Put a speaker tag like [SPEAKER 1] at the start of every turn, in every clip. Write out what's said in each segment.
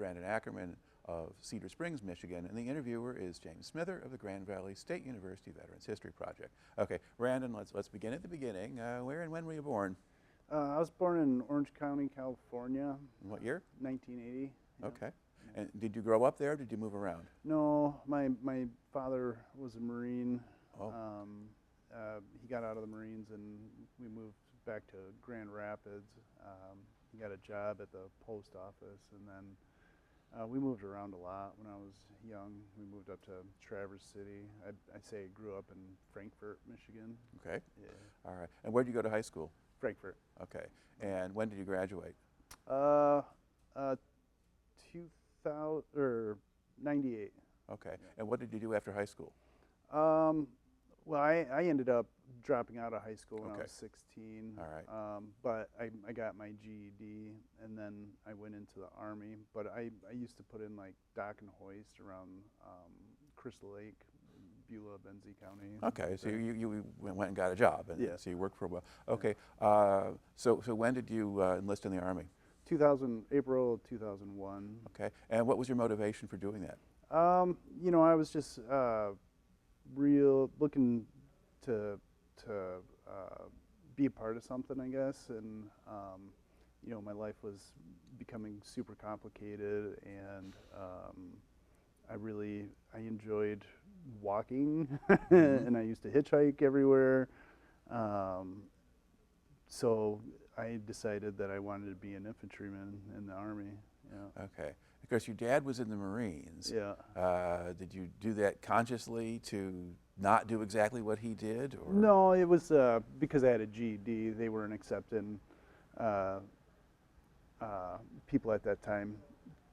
[SPEAKER 1] Brandon Akerman of Cedar Springs, Michigan, and the interviewer is James Smither of the Grand Valley State University Veterans History Project. Okay, Brandon, let's begin at the beginning. Where and when were you born?
[SPEAKER 2] I was born in Orange County, California.
[SPEAKER 1] In what year?
[SPEAKER 2] 1980. Yeah.
[SPEAKER 1] Okay. And did you grow up there or did you move around?
[SPEAKER 2] No, my father was a Marine.
[SPEAKER 1] Oh.
[SPEAKER 2] He got out of the Marines and we moved back to Grand Rapids. He got a job at the post office, and then we moved around a lot. When I was young, we moved up to Traverse City. I'd say I grew up in Frankfort, Michigan.
[SPEAKER 1] Okay.
[SPEAKER 2] Yeah.
[SPEAKER 1] All right. And where did you go to high school?
[SPEAKER 2] Frankfort.
[SPEAKER 1] Okay. And when did you graduate?
[SPEAKER 2] 2000 or 98.
[SPEAKER 1] Okay. And what did you do after high school?
[SPEAKER 2] Well, I ended up dropping out of high school when I
[SPEAKER 1] Okay.
[SPEAKER 2] was 16.
[SPEAKER 1] All right.
[SPEAKER 2] But I got my GED, and then I went into the Army. But I used to put in like dock and hoist around Crystal Lake, Beulah, Benzie County.
[SPEAKER 1] Okay, so you went and got a job, and
[SPEAKER 2] Yeah.
[SPEAKER 1] so you worked for a while. Okay, so when did you enlist in the Army?
[SPEAKER 2] April 2001.
[SPEAKER 1] Okay, and what was your motivation for doing that?
[SPEAKER 2] You know, I was just real looking to be a part of something, I guess, and you know, my life was becoming super complicated, and I enjoyed walking, and I used to hitchhike everywhere. So I decided that I wanted to be an infantryman in the Army. Yeah.
[SPEAKER 1] Okay, because your dad was in the Marines.
[SPEAKER 2] Yeah.
[SPEAKER 1] Did you do that consciously to not do exactly what he did? Or?
[SPEAKER 2] No, it was because I had a GED. They weren't accepting people at that time,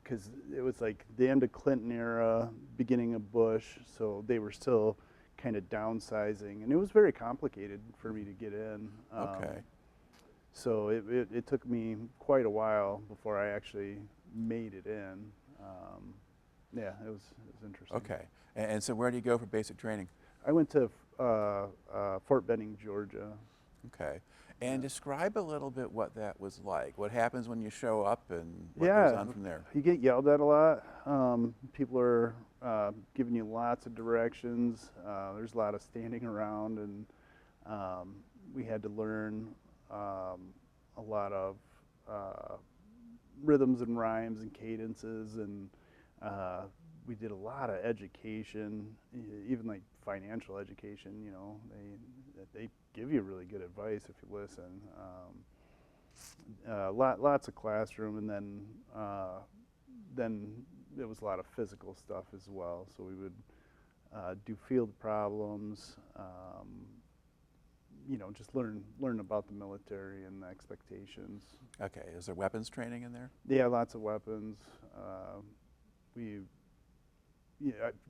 [SPEAKER 2] because it was like the end of Clinton era, beginning of Bush, so they were still kind of downsizing, and it was very complicated for me to get in.
[SPEAKER 1] Okay.
[SPEAKER 2] So it took me quite a while before I actually made it in. Yeah, it was interesting.
[SPEAKER 1] Okay, and so where do you go for basic training?
[SPEAKER 2] I went to Fort Benning, Georgia.
[SPEAKER 1] Okay, and describe a little bit what that was like. What happens when you show up, and what
[SPEAKER 2] Yeah,
[SPEAKER 1] goes on from there?
[SPEAKER 2] You get yelled at a lot. People are giving you lots of directions. There's a lot of standing around, and we had to learn a lot of rhythms and rhymes and cadences, and we did a lot of education, even like financial education. You know, they give you really good advice if you listen. Lots of classroom, and then there was a lot of physical stuff as well. So we would do field problems. You know, just learn about the military and the expectations.
[SPEAKER 1] Okay, is there weapons training in there?
[SPEAKER 2] Yeah, lots of weapons.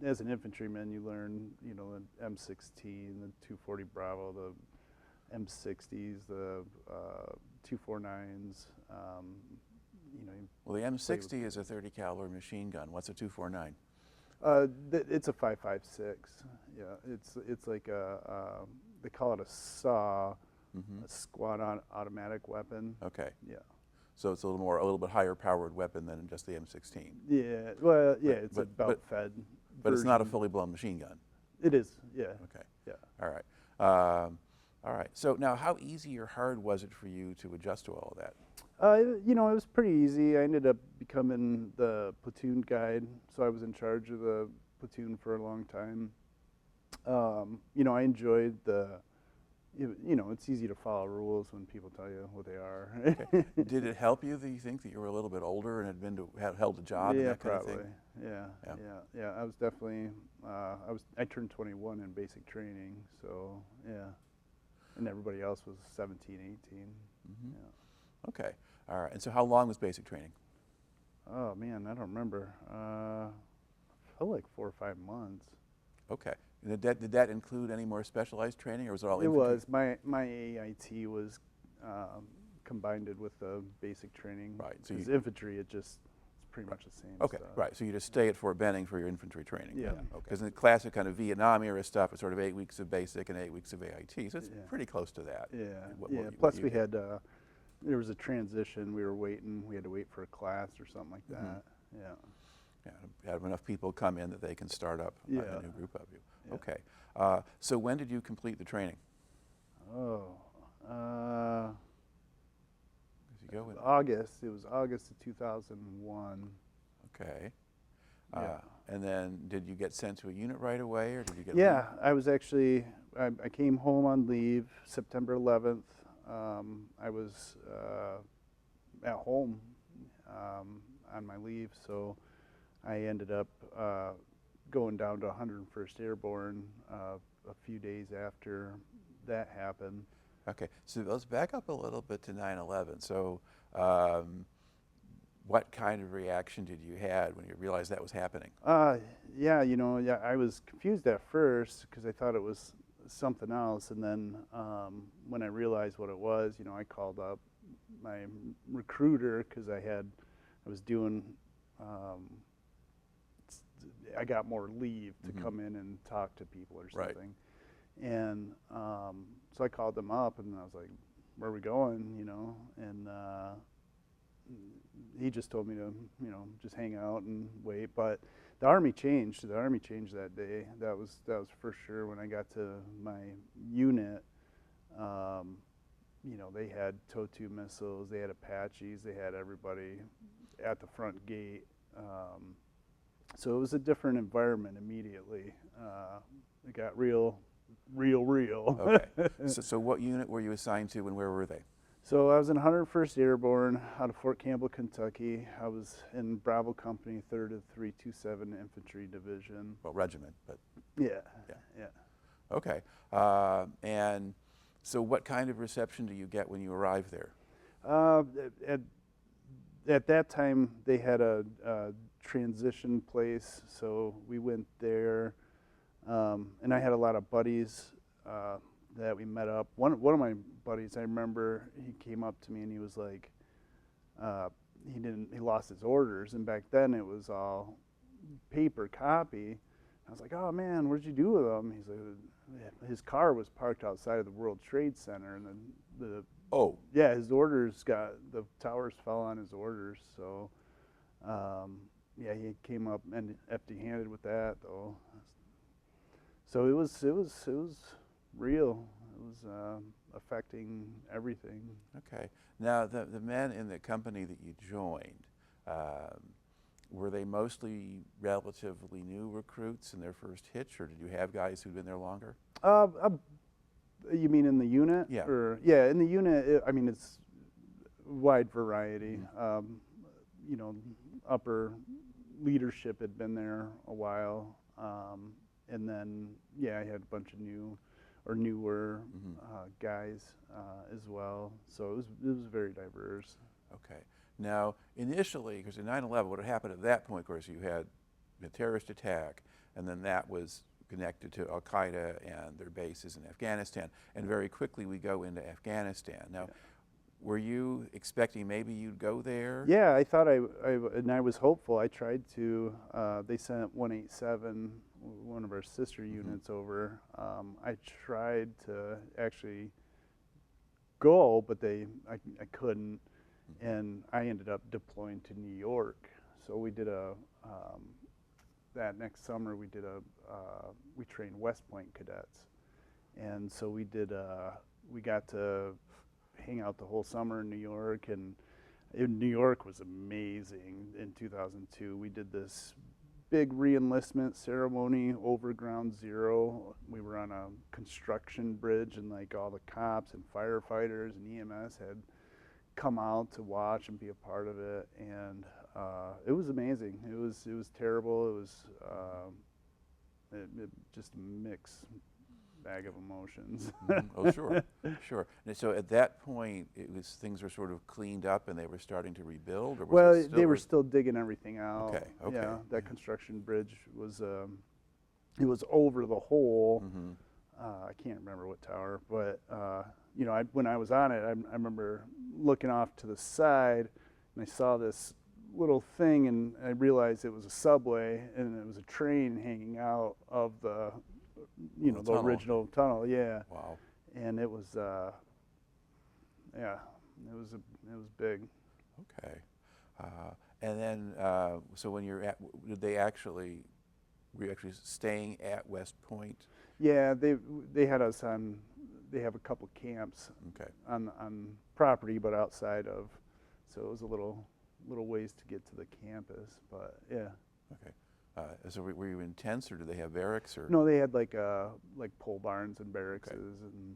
[SPEAKER 2] As an infantryman, you learn, you know, the M16, the 240 Bravo, the M60s, the 249s. You know.
[SPEAKER 1] Well, the M60 is a 30 caliber machine gun. What's a 249?
[SPEAKER 2] It's a 5.56. Yeah, it's like they call it a SAW, a squad automatic weapon.
[SPEAKER 1] Okay.
[SPEAKER 2] Yeah.
[SPEAKER 1] So it's a little bit higher powered weapon than just the M16.
[SPEAKER 2] Yeah. Well, yeah, it's a belt-fed.
[SPEAKER 1] But it's not a fully blown machine gun.
[SPEAKER 2] It is. Yeah.
[SPEAKER 1] Okay.
[SPEAKER 2] Yeah.
[SPEAKER 1] All right. All right. So now, how easy or hard was it for you to adjust to all of that?
[SPEAKER 2] You know, it was pretty easy. I ended up becoming the platoon guide, so I was in charge of the platoon for a long time. You know, I enjoyed you know, it's easy to follow rules when people tell you what they are.
[SPEAKER 1] Okay. Did it help you that you think that you were a little bit older and had held a job and that kind of thing?
[SPEAKER 2] Yeah. I was definitely. I turned 21 in basic training, so yeah. And everybody else was 17, 18. Yeah.
[SPEAKER 1] Okay. All right. And so, how long was basic training?
[SPEAKER 2] Oh man, I don't remember. Felt like 4 or 5 months.
[SPEAKER 1] Okay. And did that include any more specialized training, or was it all infantry?
[SPEAKER 2] It was. My AIT was combined with the basic training.
[SPEAKER 1] Right. So
[SPEAKER 2] because infantry, it's pretty much the same.
[SPEAKER 1] Okay.
[SPEAKER 2] Stuff.
[SPEAKER 1] Right. So you just stay at Fort Benning for your infantry training.
[SPEAKER 2] Yeah.
[SPEAKER 1] Okay. Because in the classic kind of Vietnam era stuff, it's sort of 8 weeks of basic and 8 weeks of AIT. So it's pretty close to that.
[SPEAKER 2] Yeah. Plus we had there was a transition. We were waiting. We had to wait for a class or something like that. Yeah.
[SPEAKER 1] Yeah, have enough people come in that they can start up a new group of you.
[SPEAKER 2] Yeah.
[SPEAKER 1] Okay. So when did you complete the training?
[SPEAKER 2] Oh,
[SPEAKER 1] Did you go in
[SPEAKER 2] August. It was August of 2001.
[SPEAKER 1] Okay.
[SPEAKER 2] Yeah.
[SPEAKER 1] And then did you get sent to a unit right away, or did you get
[SPEAKER 2] Yeah,
[SPEAKER 1] leave?
[SPEAKER 2] I was actually, I came home on leave September 11th. I was at home on my leave, so I ended up going down to 101st Airborne a few days after that happened.
[SPEAKER 1] Okay, so let's back up a little bit to 9/11. So what kind of reaction did you had when you realized that was happening?
[SPEAKER 2] Yeah, yeah, I was confused at first because I thought it was something else, and then when I realized what it was, I called up my recruiter because I was doing, I got more leave to come in and talk to people or
[SPEAKER 1] Right.
[SPEAKER 2] something, and so I called them up and I was like, "Where are we going?" And he just told me to, just hang out and wait. But the Army changed. The Army changed that day. That was for sure. When I got to my unit, they had TOW-2 missiles, they had Apaches, they had everybody at the front gate. So it was a different environment immediately. It got real.
[SPEAKER 1] Okay. So what unit were you assigned to, and where were they?
[SPEAKER 2] So I was in 101st Airborne out of Fort Campbell, Kentucky. I was in Bravo Company, 3rd of 327 Infantry Division.
[SPEAKER 1] Well, regiment, but
[SPEAKER 2] Yeah.
[SPEAKER 1] okay. And so what kind of reception do you get when you arrive there?
[SPEAKER 2] At that time, they had a transition place, so we went there, and I had a lot of buddies that we met up. One of my buddies, I remember, he came up to me and he was like, he lost his orders, and back then it was all paper copy. I was like, "Oh man, what'd you do with them?" He's like, his car was parked outside of the World Trade Center, and his orders the towers fell on his orders. So he came up and empty-handed with that though. So it was real. It was affecting everything.
[SPEAKER 1] Okay. Now, the men in the company that you joined, were they mostly relatively new recruits in their first hitch, or did you have guys who'd been there longer?
[SPEAKER 2] You mean in the unit?
[SPEAKER 1] Yeah.
[SPEAKER 2] In the unit, it's wide variety. Upper leadership had been there a while, and then I had a bunch of newer guys as well. So it was very diverse.
[SPEAKER 1] Okay. Now, initially, because in 9/11, what had happened at that point, of course, you had a terrorist attack, and then that was connected to Al Qaeda and their bases in Afghanistan. And very quickly, we go into Afghanistan. Now, were you expecting maybe you'd go there?
[SPEAKER 2] Yeah, I thought and I was hopeful. I tried to. They sent 187, one of our sister units, over. I tried to actually go, but I couldn't, and I ended up deploying to New York. So we did that next summer we trained West Point cadets, and so we got to hang out the whole summer in New York, and New York was amazing. In 2002, we did this big re-enlistment ceremony over Ground Zero. We were on a construction bridge, and like all the cops and firefighters and EMS had come out to watch and be a part of it, and it was amazing. It was terrible. It was just a mixed bag of emotions.
[SPEAKER 1] Oh, sure, sure. And so at that point, things were sort of cleaned up and they were starting to rebuild, or was it still
[SPEAKER 2] they were still digging everything out.
[SPEAKER 1] Okay.
[SPEAKER 2] Yeah, that construction bridge was it was over the hole. I can't remember what tower, but when I was on it, I remember looking off to the side, and I saw this little thing, and I realized it was a subway, and it was a train hanging out of the the original tunnel. Yeah.
[SPEAKER 1] Wow.
[SPEAKER 2] And it was it was big.
[SPEAKER 1] Okay. And then, so when you're at, did they actually, were you actually staying at West Point?
[SPEAKER 2] Yeah, they had us on. They have a couple camps
[SPEAKER 1] Okay.
[SPEAKER 2] on property, but outside of. So it was a little ways to get to the campus, but yeah.
[SPEAKER 1] Okay. So were you in tents, or did they have barracks, or?
[SPEAKER 2] No, they had like pole barns and barracks, and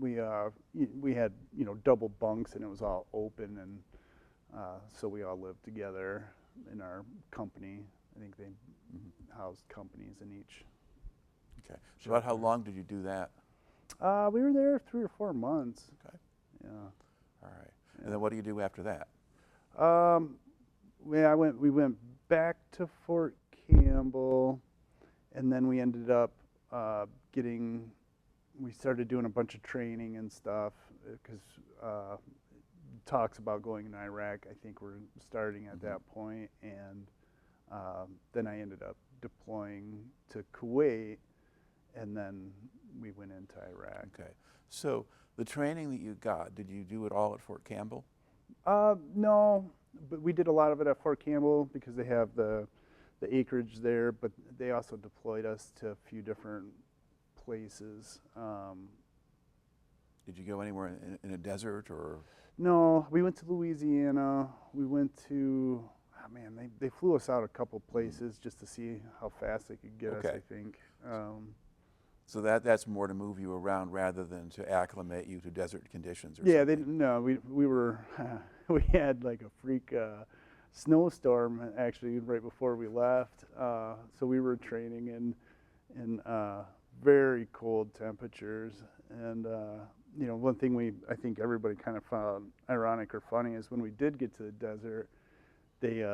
[SPEAKER 2] we had double bunks, and it was all open, and so we all lived together in our company. I think they housed companies in each.
[SPEAKER 1] Okay. So about how long did you do that?
[SPEAKER 2] We were there 3 or 4 months.
[SPEAKER 1] Okay.
[SPEAKER 2] Yeah.
[SPEAKER 1] All right. Yeah. And then what do you do after that?
[SPEAKER 2] We went back to Fort Campbell, and then we ended up we started doing a bunch of training and stuff, because talks about going in Iraq, I think, were starting at that point, and then I ended up deploying to Kuwait, and then we went into Iraq.
[SPEAKER 1] Okay. So the training that you got, did you do it all at Fort Campbell?
[SPEAKER 2] No, but we did a lot of it at Fort Campbell because they have the acreage there, but they also deployed us to a few different places.
[SPEAKER 1] Did you go anywhere in a desert, or?
[SPEAKER 2] No, we went to Louisiana. We went to, they flew us out a couple places just to see how fast they could get us, I think.
[SPEAKER 1] So that's more to move you around rather than to acclimate you to desert conditions, or
[SPEAKER 2] yeah,
[SPEAKER 1] something?
[SPEAKER 2] they didn't. No, we were we had like a freak snowstorm actually right before we left. So we were training in very cold temperatures, and one thing I think everybody kind of found ironic or funny is when we did get to the desert, they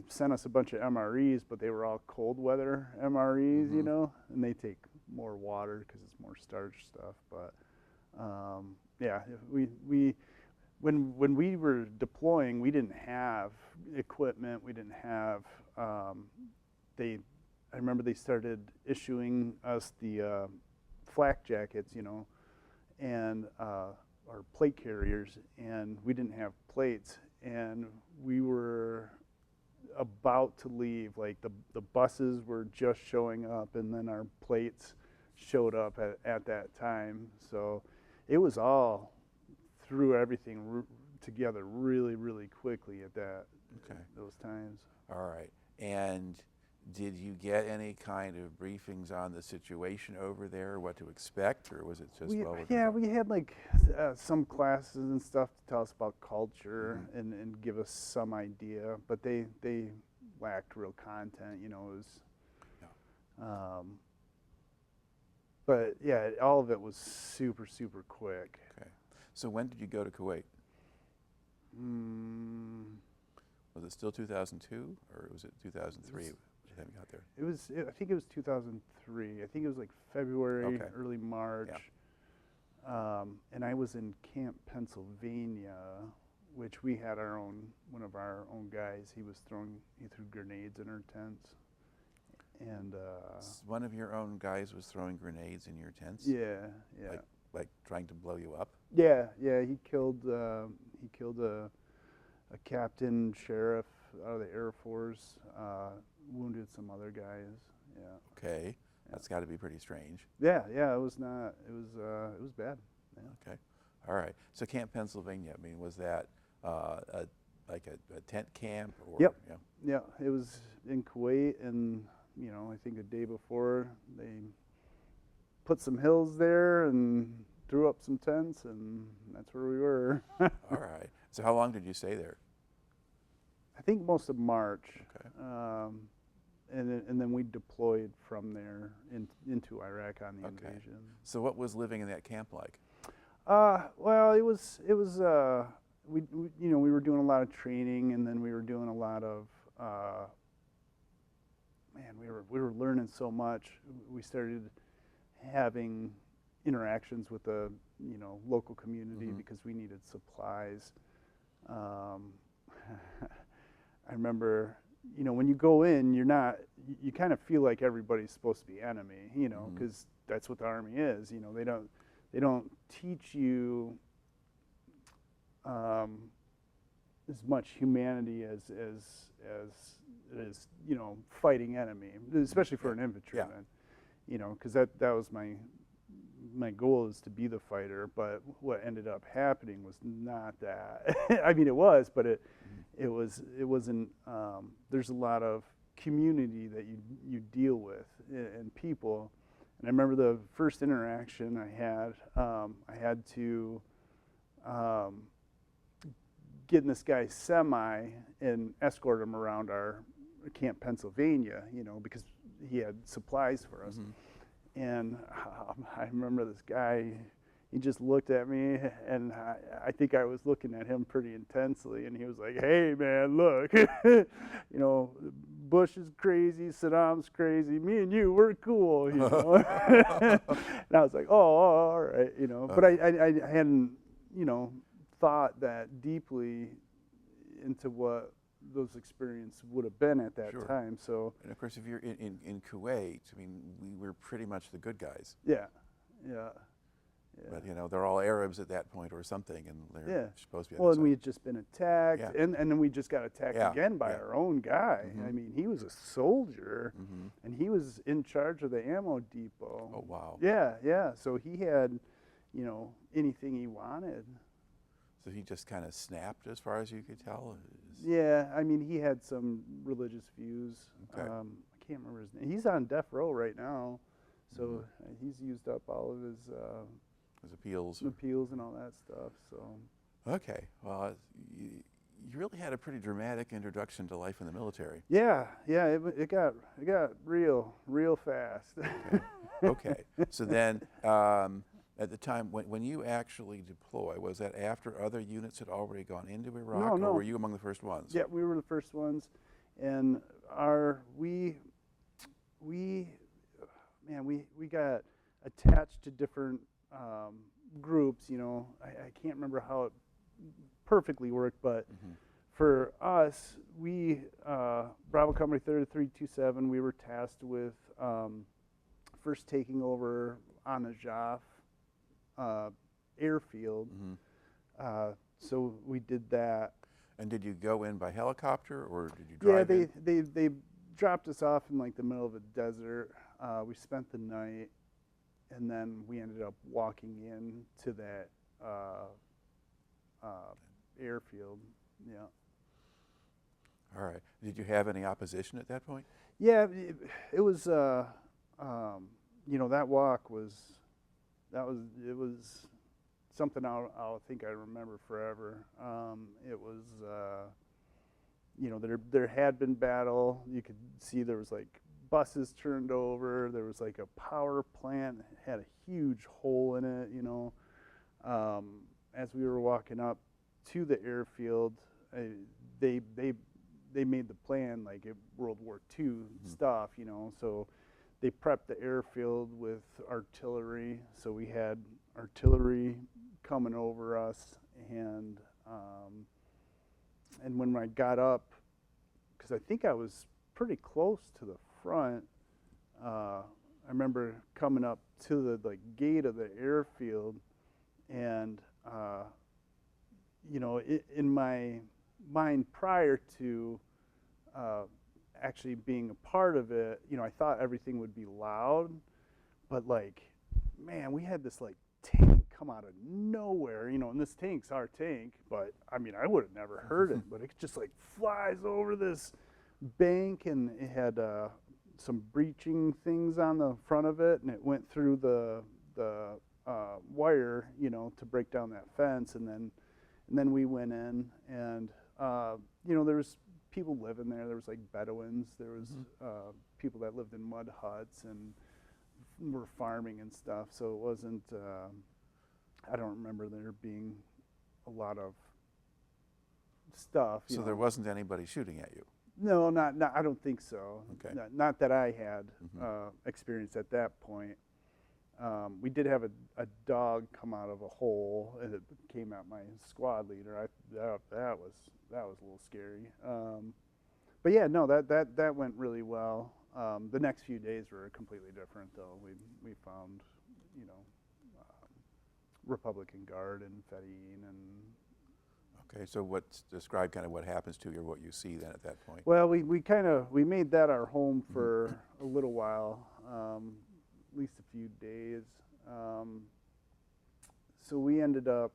[SPEAKER 2] sent us a bunch of MREs, but they were all cold weather MREs, and they take more water because it's more starch stuff. But yeah, when we were deploying, we didn't have equipment. We didn't have I remember they started issuing us the flak jackets, and our plate carriers, and we didn't have plates, and we were about to leave. Like the buses were just showing up, and then our plates showed up at that time. So it was all threw everything together really, really quickly at those times.
[SPEAKER 1] All right. And did you get any kind of briefings on the situation over there, what to expect, or was it just
[SPEAKER 2] we had like some classes and stuff to tell us about culture and give us some idea, but they lacked real content, it was but yeah, all of it was super, super quick.
[SPEAKER 1] Okay. So when did you go to Kuwait? Was it still 2002, or was it 2003? Time you got there?
[SPEAKER 2] I think it was 2003. I think it was like February, early March.
[SPEAKER 1] Yeah.
[SPEAKER 2] And I was in Camp Pennsylvania, which we had one of our own guys. He threw grenades in our tents. And
[SPEAKER 1] one of your own guys was throwing grenades in your tents?
[SPEAKER 2] Yeah.
[SPEAKER 1] Like trying to blow you up?
[SPEAKER 2] Yeah. He killed a captain sheriff out of the Air Force. Wounded some other guys. Yeah.
[SPEAKER 1] Okay, that's got to be pretty strange.
[SPEAKER 2] Yeah. It was not. It was bad. Yeah.
[SPEAKER 1] Okay, all right. So Camp Pennsylvania. I mean, was that like a tent camp? Or,
[SPEAKER 2] Yep. Yeah. It was in Kuwait, and I think the day before they put some hills there and threw up some tents, and that's where we were.
[SPEAKER 1] All right. So how long did you stay there?
[SPEAKER 2] I think most of March.
[SPEAKER 1] Okay.
[SPEAKER 2] And then we deployed from there into Iraq on the invasion.
[SPEAKER 1] So what was living in that camp like?
[SPEAKER 2] Well, it was we were doing a lot of training, and then we were doing a lot of we were learning so much. We started having interactions with the local community because we needed supplies. I remember, when you go in, you kind of feel like everybody's supposed to be enemy, because that's what the Army is. They don't teach you as much humanity as it is, you know, fighting enemy, especially for an infantryman. You know, because that was my goal, is to be the fighter. But what ended up happening was not that. I mean, it was, but it wasn't. There's a lot of community that you deal with and people. And I remember the first interaction I had to get in this guy's semi and escort him around our Camp Pennsylvania, you know, because he had supplies for us. And I remember this guy, he just looked at me, and I think I was looking at him pretty intensely, and he was like, "Hey man, look, you know, Bush is crazy, Saddam's crazy, me and you, we're cool," you know. And I was like, "Oh, all right," you know. But I hadn't, you know, thought that deeply into what those experiences would have been at that time. So,
[SPEAKER 1] and of course, if you're in Kuwait, I mean, we were pretty much the good guys.
[SPEAKER 2] Yeah.
[SPEAKER 1] But, you know, they're all Arabs at that point or something, and they're supposed to be.
[SPEAKER 2] Well, and we had just been attacked, and then we just got attacked again by our own guy. I mean, he was a soldier, and he was in charge of the ammo depot.
[SPEAKER 1] Oh, wow.
[SPEAKER 2] Yeah. So he had, you know, anything he wanted.
[SPEAKER 1] So he just kind of snapped, as far as you could tell?
[SPEAKER 2] Yeah, I mean, he had some religious views.
[SPEAKER 1] Okay.
[SPEAKER 2] I can't remember his name. He's on death row right now, so he's used up all of his
[SPEAKER 1] appeals
[SPEAKER 2] and all that stuff. So.
[SPEAKER 1] Okay, well, you really had a pretty dramatic introduction to life in the military.
[SPEAKER 2] Yeah, it got real fast.
[SPEAKER 1] Okay. So then, at the time when you actually deploy, was that after other units had already gone into Iraq,
[SPEAKER 2] No.
[SPEAKER 1] or were you among the first ones?
[SPEAKER 2] Yeah, we were the first ones, and we got attached to different groups. You know, I can't remember how it perfectly worked, but for us, we Bravo Company 327, we were tasked with first taking over on Najaf airfield. So we did that.
[SPEAKER 1] And did you go in by helicopter, or did you drive in?
[SPEAKER 2] Yeah, they dropped us off in like the middle of a desert. We spent the night, and then we ended up walking in to that airfield. Yeah.
[SPEAKER 1] All right. Did you have any opposition at that point?
[SPEAKER 2] Yeah, it was. You know, that walk was something I'll think I remember forever. It was, you know, there had been battle. You could see there was like buses turned over. There was like a power plant that had a huge hole in it. You know, as we were walking up to the airfield, they made the plan like World War II stuff. You know, so they prepped the airfield with artillery. So we had artillery coming over us, and when I got up, because I think I was pretty close to the front, I remember coming up to the gate of the airfield, and you know, in my mind prior to actually being a part of it, you know, I thought everything would be loud, but like, man, we had this like tank come out of nowhere, you know, and this tank's our tank, but I mean, I would have never heard it, but it just like flies over this bank, and it had some breaching things on the front of it, and it went through the wire, you know, to break down that fence, and then we went in, and you know, there was people living there. There was like Bedouins. There was people that lived in mud huts and were farming and stuff. So it wasn't. I don't remember there being a lot of stuff.
[SPEAKER 1] So there wasn't anybody shooting at you?
[SPEAKER 2] No, not. I don't think so.
[SPEAKER 1] Okay.
[SPEAKER 2] Not that I had experience at that point. We did have a dog come out of a hole, and it came at my squad leader. That was a little scary. But yeah, no, that went really well. The next few days were completely different, though. We found, you know, Republican Guard and Fedayeen and
[SPEAKER 1] Okay, so describe kind of what happens to you or what you see then at that point?
[SPEAKER 2] Well, we made that our home for a little while, at least a few days. So we ended up,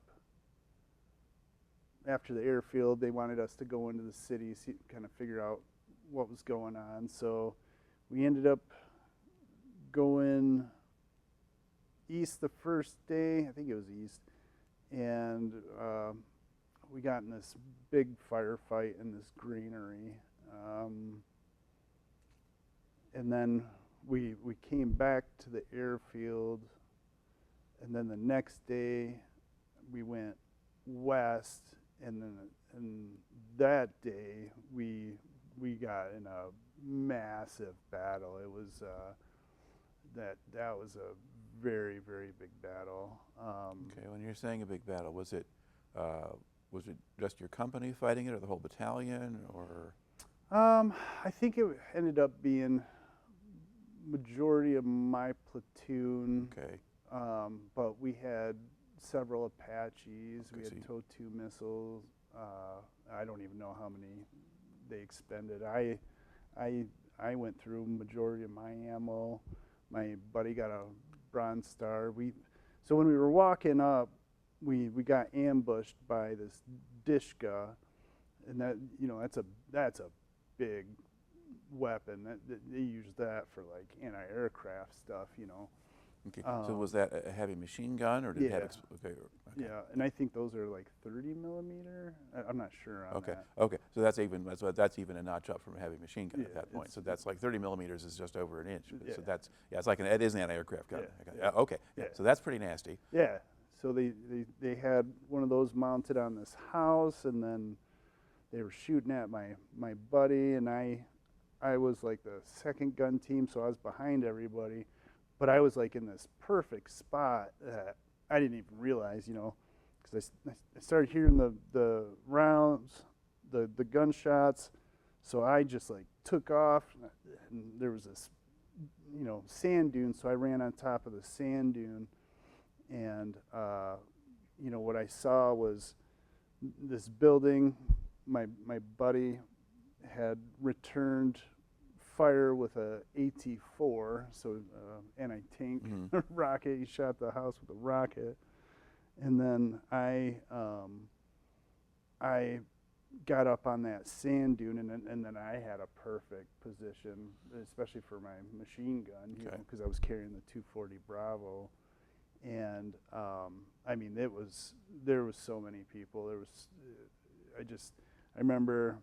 [SPEAKER 2] after the airfield, they wanted us to go into the city, kind of figure out what was going on. So we ended up going east the first day, I think it was east, and we got in this big firefight in this granary, and then we came back to the airfield, and then the next day we went west, and that day we got in a massive battle. It was that was a very, very big battle.
[SPEAKER 1] Okay, when you're saying a big battle, was it just your company fighting it, or the whole battalion, or?
[SPEAKER 2] I think it ended up being majority of my platoon.
[SPEAKER 1] Okay.
[SPEAKER 2] But we had several Apaches.
[SPEAKER 1] Okay,
[SPEAKER 2] We had TOW-2 missiles. I don't even know how many they expended. I went through majority of my ammo. My buddy got a Bronze Star. So when we were walking up, we got ambushed by this Dishka, and that's a big weapon. They use that for like anti-aircraft stuff,
[SPEAKER 1] Okay. So was that a heavy machine gun, or did it have? Okay.
[SPEAKER 2] Yeah, and I think those are like 30 millimeter. I'm not sure on
[SPEAKER 1] Okay.
[SPEAKER 2] that.
[SPEAKER 1] Okay. So that's even a notch up from a heavy machine gun at that point. So that's like 30 millimeters is just over an inch.
[SPEAKER 2] Yeah.
[SPEAKER 1] So it's like it is an anti-aircraft gun.
[SPEAKER 2] Yeah.
[SPEAKER 1] Okay.
[SPEAKER 2] Yeah.
[SPEAKER 1] So that's pretty nasty.
[SPEAKER 2] Yeah. So they had one of those mounted on this house, and then they were shooting at my buddy, and I was like the second gun team, so I was behind everybody, but I was like in this perfect spot that I didn't even realize, because I started hearing the rounds, the gunshots, so I just like took off, and there was this, sand dune, so I ran on top of the sand dune, and what I saw was this building. My buddy had returned fire with a AT-4, so anti-tank rocket. He shot the house with a rocket, and then I got up on that sand dune, and then I had a perfect position, especially for my machine gun, because I was carrying the 240 Bravo, and there was so many people. I remember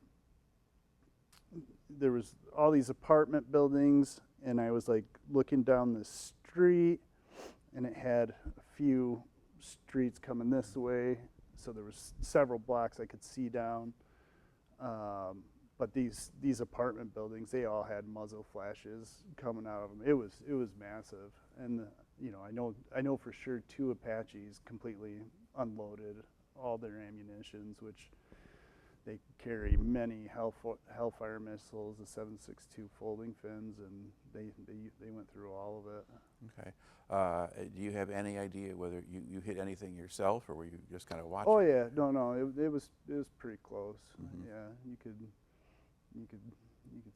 [SPEAKER 2] there was all these apartment buildings, and I was like looking down the street, and it had a few streets coming this way, so there was several blocks I could see down. But these apartment buildings, they all had muzzle flashes coming out of them. It was massive, and I know for sure 2 Apaches completely unloaded all their ammunitions, which they carry many Hellfire missiles, the 7.62 folding fins, and they went through all of it.
[SPEAKER 1] Okay. Do you have any idea whether you hit anything yourself, or were you just kind of watching?
[SPEAKER 2] Oh yeah, no, it was pretty close. Yeah, you could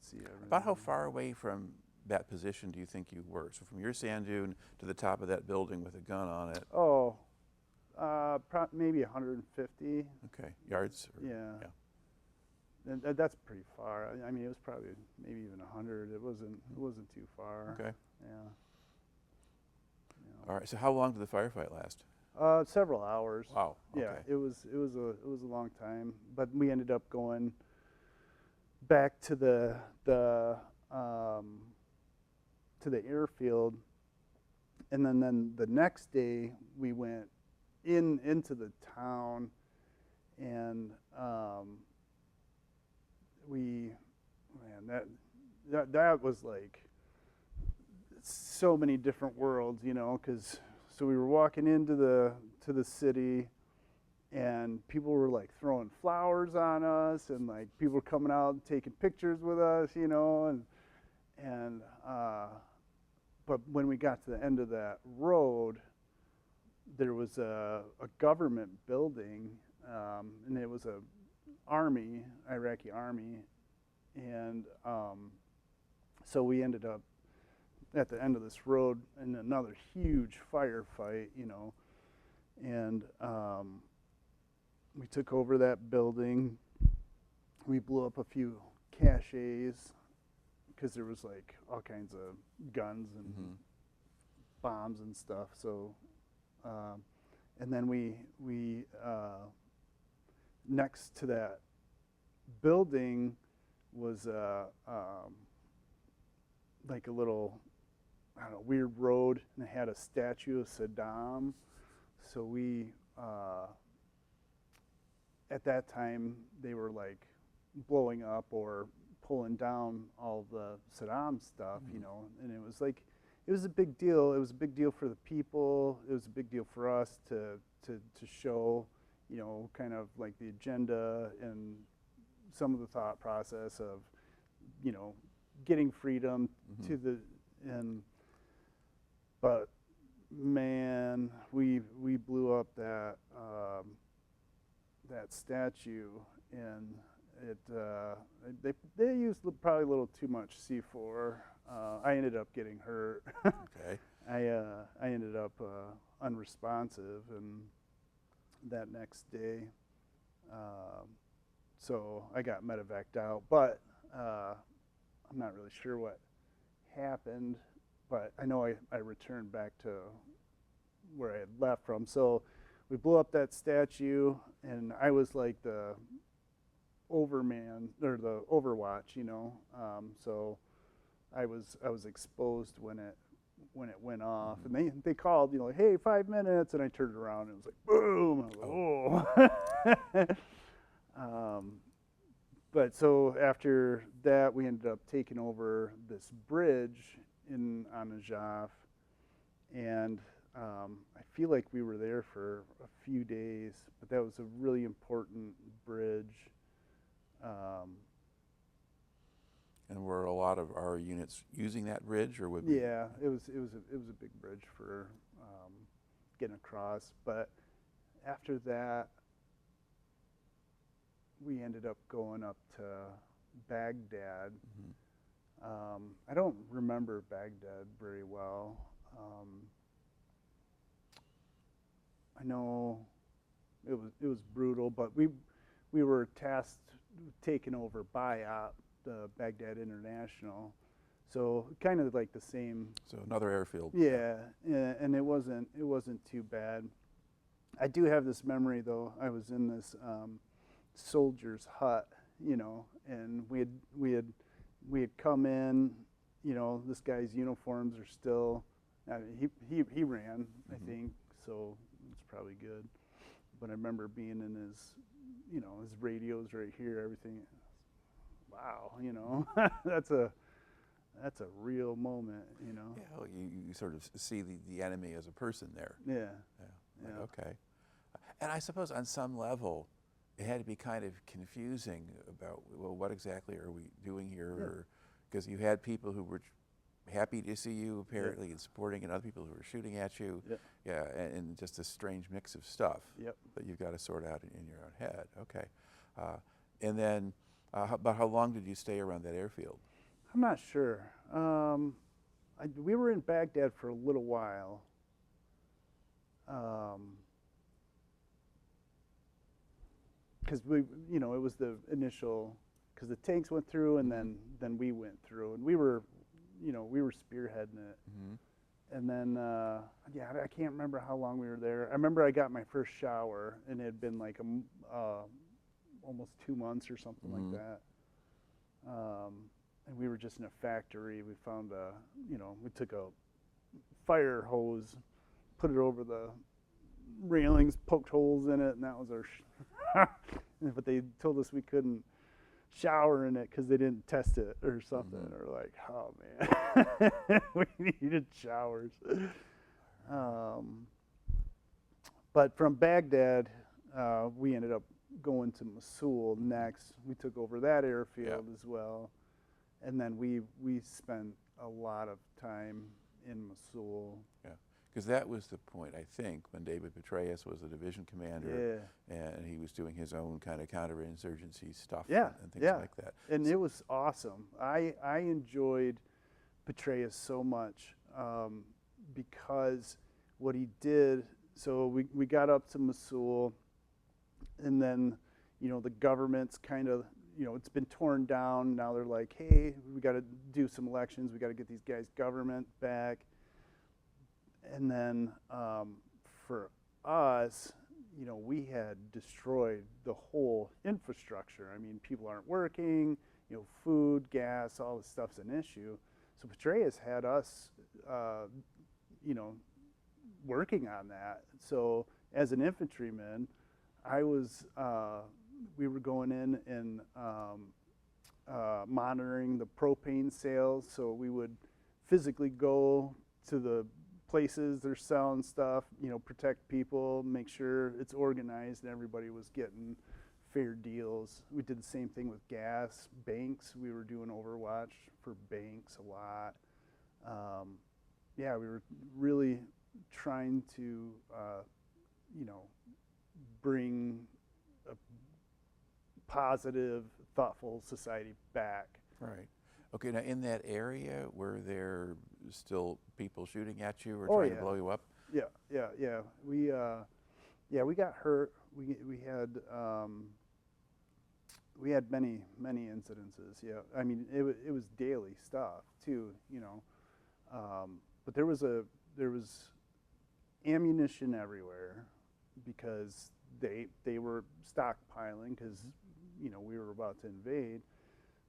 [SPEAKER 2] see everything.
[SPEAKER 1] About how far away from that position do you think you were? So from your sand dune to the top of that building with a gun on it?
[SPEAKER 2] Oh, maybe 150.
[SPEAKER 1] Okay, yards?
[SPEAKER 2] Yeah. And that's pretty far. I mean, it was probably maybe even 100. It wasn't too far.
[SPEAKER 1] Okay.
[SPEAKER 2] Yeah.
[SPEAKER 1] All right. So how long did the firefight last?
[SPEAKER 2] Several hours.
[SPEAKER 1] Wow. Okay.
[SPEAKER 2] Yeah, it was a long time, but we ended up going back to the airfield, and then the next day we went into the town, and that was like so many different worlds, because so we were walking into the city, and people were like throwing flowers on us, and like people were coming out and taking pictures with us, but when we got to the end of that road, there was a government building and it was a Iraqi army, and so we ended up at the end of this road in another huge firefight, and we took over that building. We blew up a few caches because there was like all kinds of guns and bombs and stuff. So, and then we next to that building was like a little, I don't know, weird road, and it had a statue of Saddam. So we, at that time, they were like blowing up or pulling down all the Saddam stuff, and it was like, it was a big deal. It was a big deal for the people. It was a big deal for us to show, kind of like the agenda and some of the thought process of, getting freedom to the, but man, we blew up that that statue, and they used probably a little too much C4. I ended up getting hurt.
[SPEAKER 1] Okay.
[SPEAKER 2] I ended up unresponsive, and that next day, so I got medevaced out. But I'm not really sure what happened. But I know I returned back to where I had left from. So we blew up that statue, and I was like the overman or the overwatch, so I was exposed when it went off, and they called, hey, 5 minutes, and I turned around and it was like boom. I was like, oh. But so after that, we ended up taking over this bridge on Najaf, and I feel like we were there for a few days, but that was a really important bridge.
[SPEAKER 1] And were a lot of our units using that bridge, or would
[SPEAKER 2] Yeah, it was a big bridge for getting across. But after that, we ended up going up to Baghdad. I don't remember Baghdad very well. I know it was brutal, but we were tasked taken over by the Baghdad International, so kind of like the same.
[SPEAKER 1] So another airfield.
[SPEAKER 2] Yeah, and it wasn't too bad. I do have this memory though. I was in this soldier's hut, and we had come in. This guy's uniforms are still. I mean, he ran, I think, so it's probably good. But I remember being in his, his radios right here, everything. Wow, that's a real moment,
[SPEAKER 1] Yeah, well, you sort of see the enemy as a person there.
[SPEAKER 2] Yeah.
[SPEAKER 1] Like, okay. And I suppose on some level, it had to be kind of confusing about, well, what exactly are we doing here? Because you had people who were happy to see you, apparently, and supporting, and other people who were shooting at you. Yeah, and just a strange mix of stuff that you've got to sort out in your own head. Okay. And then, about how long did you stay around that airfield?
[SPEAKER 2] I'm not sure. We were in Baghdad for a little while. Because it was the initial, because the tanks went through, and then we went through, and we were spearheading it. And then, I can't remember how long we were there. I remember I got my first shower, and it had been like almost 2 months or something like that. And we were just in a factory. We found we took a fire hose, put it over the railings, poked holes in it, and that was our. But they told us we couldn't shower in it because they didn't test it or something. Or like, oh man, we needed showers. But from Baghdad, we ended up going to Mosul next. We took over that airfield as well, and then we spent a lot of time in Mosul.
[SPEAKER 1] Yeah, Because that was the point, I think, when David Petraeus was the division commander, and he was doing his own kind of counterinsurgency stuff and things like that.
[SPEAKER 2] And it was awesome. I enjoyed Petraeus so much because what he did, so we got up to Mosul, and then, you know, the government's kind of, you know, it's been torn down. Now they're like, hey, we got to do some elections. We got to get these guys' government back. And then for us, you know, we had destroyed the whole infrastructure. I mean, people aren't working, you know, food, gas, all this stuff's an issue. So Petraeus had us, you know, working on that. So as an infantryman, we were going in and monitoring the propane sales. So we would physically go to the places they're selling stuff, you know, protect people, make sure it's organized and everybody was getting fair deals. We did the same thing with gas, banks. We were doing overwatch for banks a lot. Yeah, we were really trying to, you know, bring a positive, thoughtful society back.
[SPEAKER 1] Right. Okay, now in that area, were there still people shooting at you or
[SPEAKER 2] Oh,
[SPEAKER 1] trying
[SPEAKER 2] yeah.
[SPEAKER 1] to blow you up?
[SPEAKER 2] Yeah. We got hurt. We had many incidences. Yeah, I mean it was daily stuff too. You know, but there was ammunition everywhere because they were stockpiling because, you know, we were about to invade.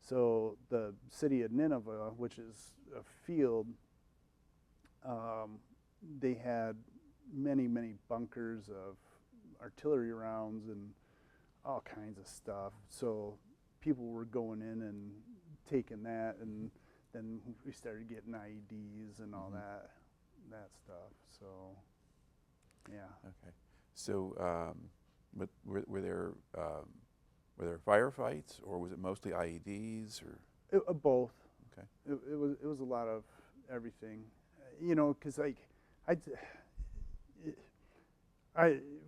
[SPEAKER 2] So the city of Nineveh, which is a field, they had many bunkers of artillery rounds and all kinds of stuff. So people were going in and taking that, and then we started getting IEDs and all that stuff. So, yeah.
[SPEAKER 1] Okay. So, but were there firefights, or was it mostly IEDs, or?
[SPEAKER 2] Both.
[SPEAKER 1] Okay.
[SPEAKER 2] It was a lot of everything, you know, because like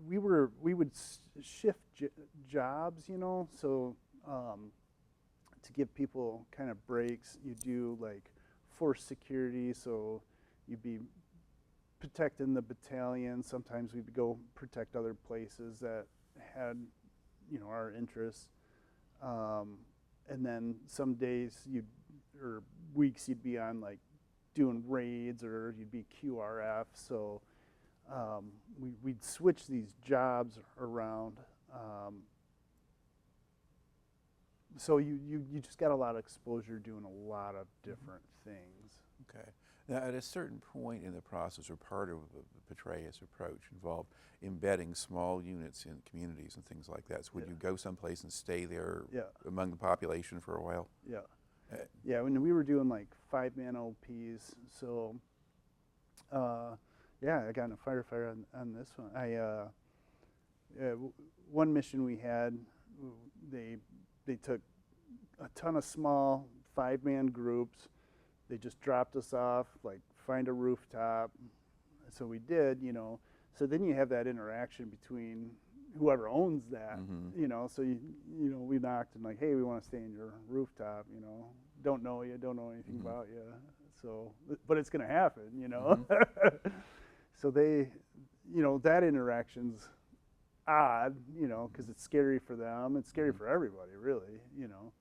[SPEAKER 2] we would shift jobs, you know, so to give people kind of breaks, you do like force security, so you'd be protecting the battalion. Sometimes we'd go protect other places that had, you know, our interests. And then some days or weeks you'd be on like doing raids, or you'd be QRF. So we'd switch these jobs around. So you just got a lot of exposure doing a lot of different things.
[SPEAKER 1] Okay. Now, at a certain point in the process, or part of the Petraeus approach involved embedding small units in communities and things like that. So would you go someplace and stay there among the population for a while?
[SPEAKER 2] Yeah. Yeah, when we were doing like 5-man OPs, so yeah, I got in a firefighter on this one. One mission we had, they took a ton of small 5-man groups. They just dropped us off, like find a rooftop. So we did, you know. So then you have that interaction between whoever owns that, you know. So you know, we knocked and like, hey, we want to stay in your rooftop, you know. Don't know you, don't know anything about you. So, but it's gonna happen, you know. So they, you know, that interaction's odd, you know, because it's scary for them. It's scary for everybody, really, you know.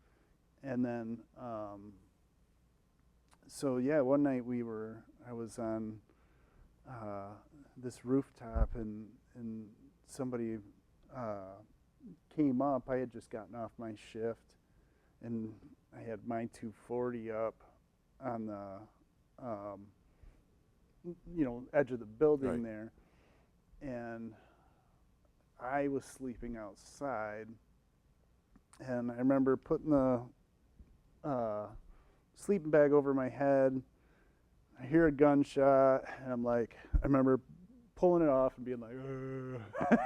[SPEAKER 2] And then, so yeah, one night I was on this rooftop, and somebody came up. I had just gotten off my shift, and I had my 240 up on the you know, edge of the building there, and I was sleeping outside, and I remember putting the sleeping bag over my head. I hear a gunshot, and I'm like, I remember pulling it off and being like,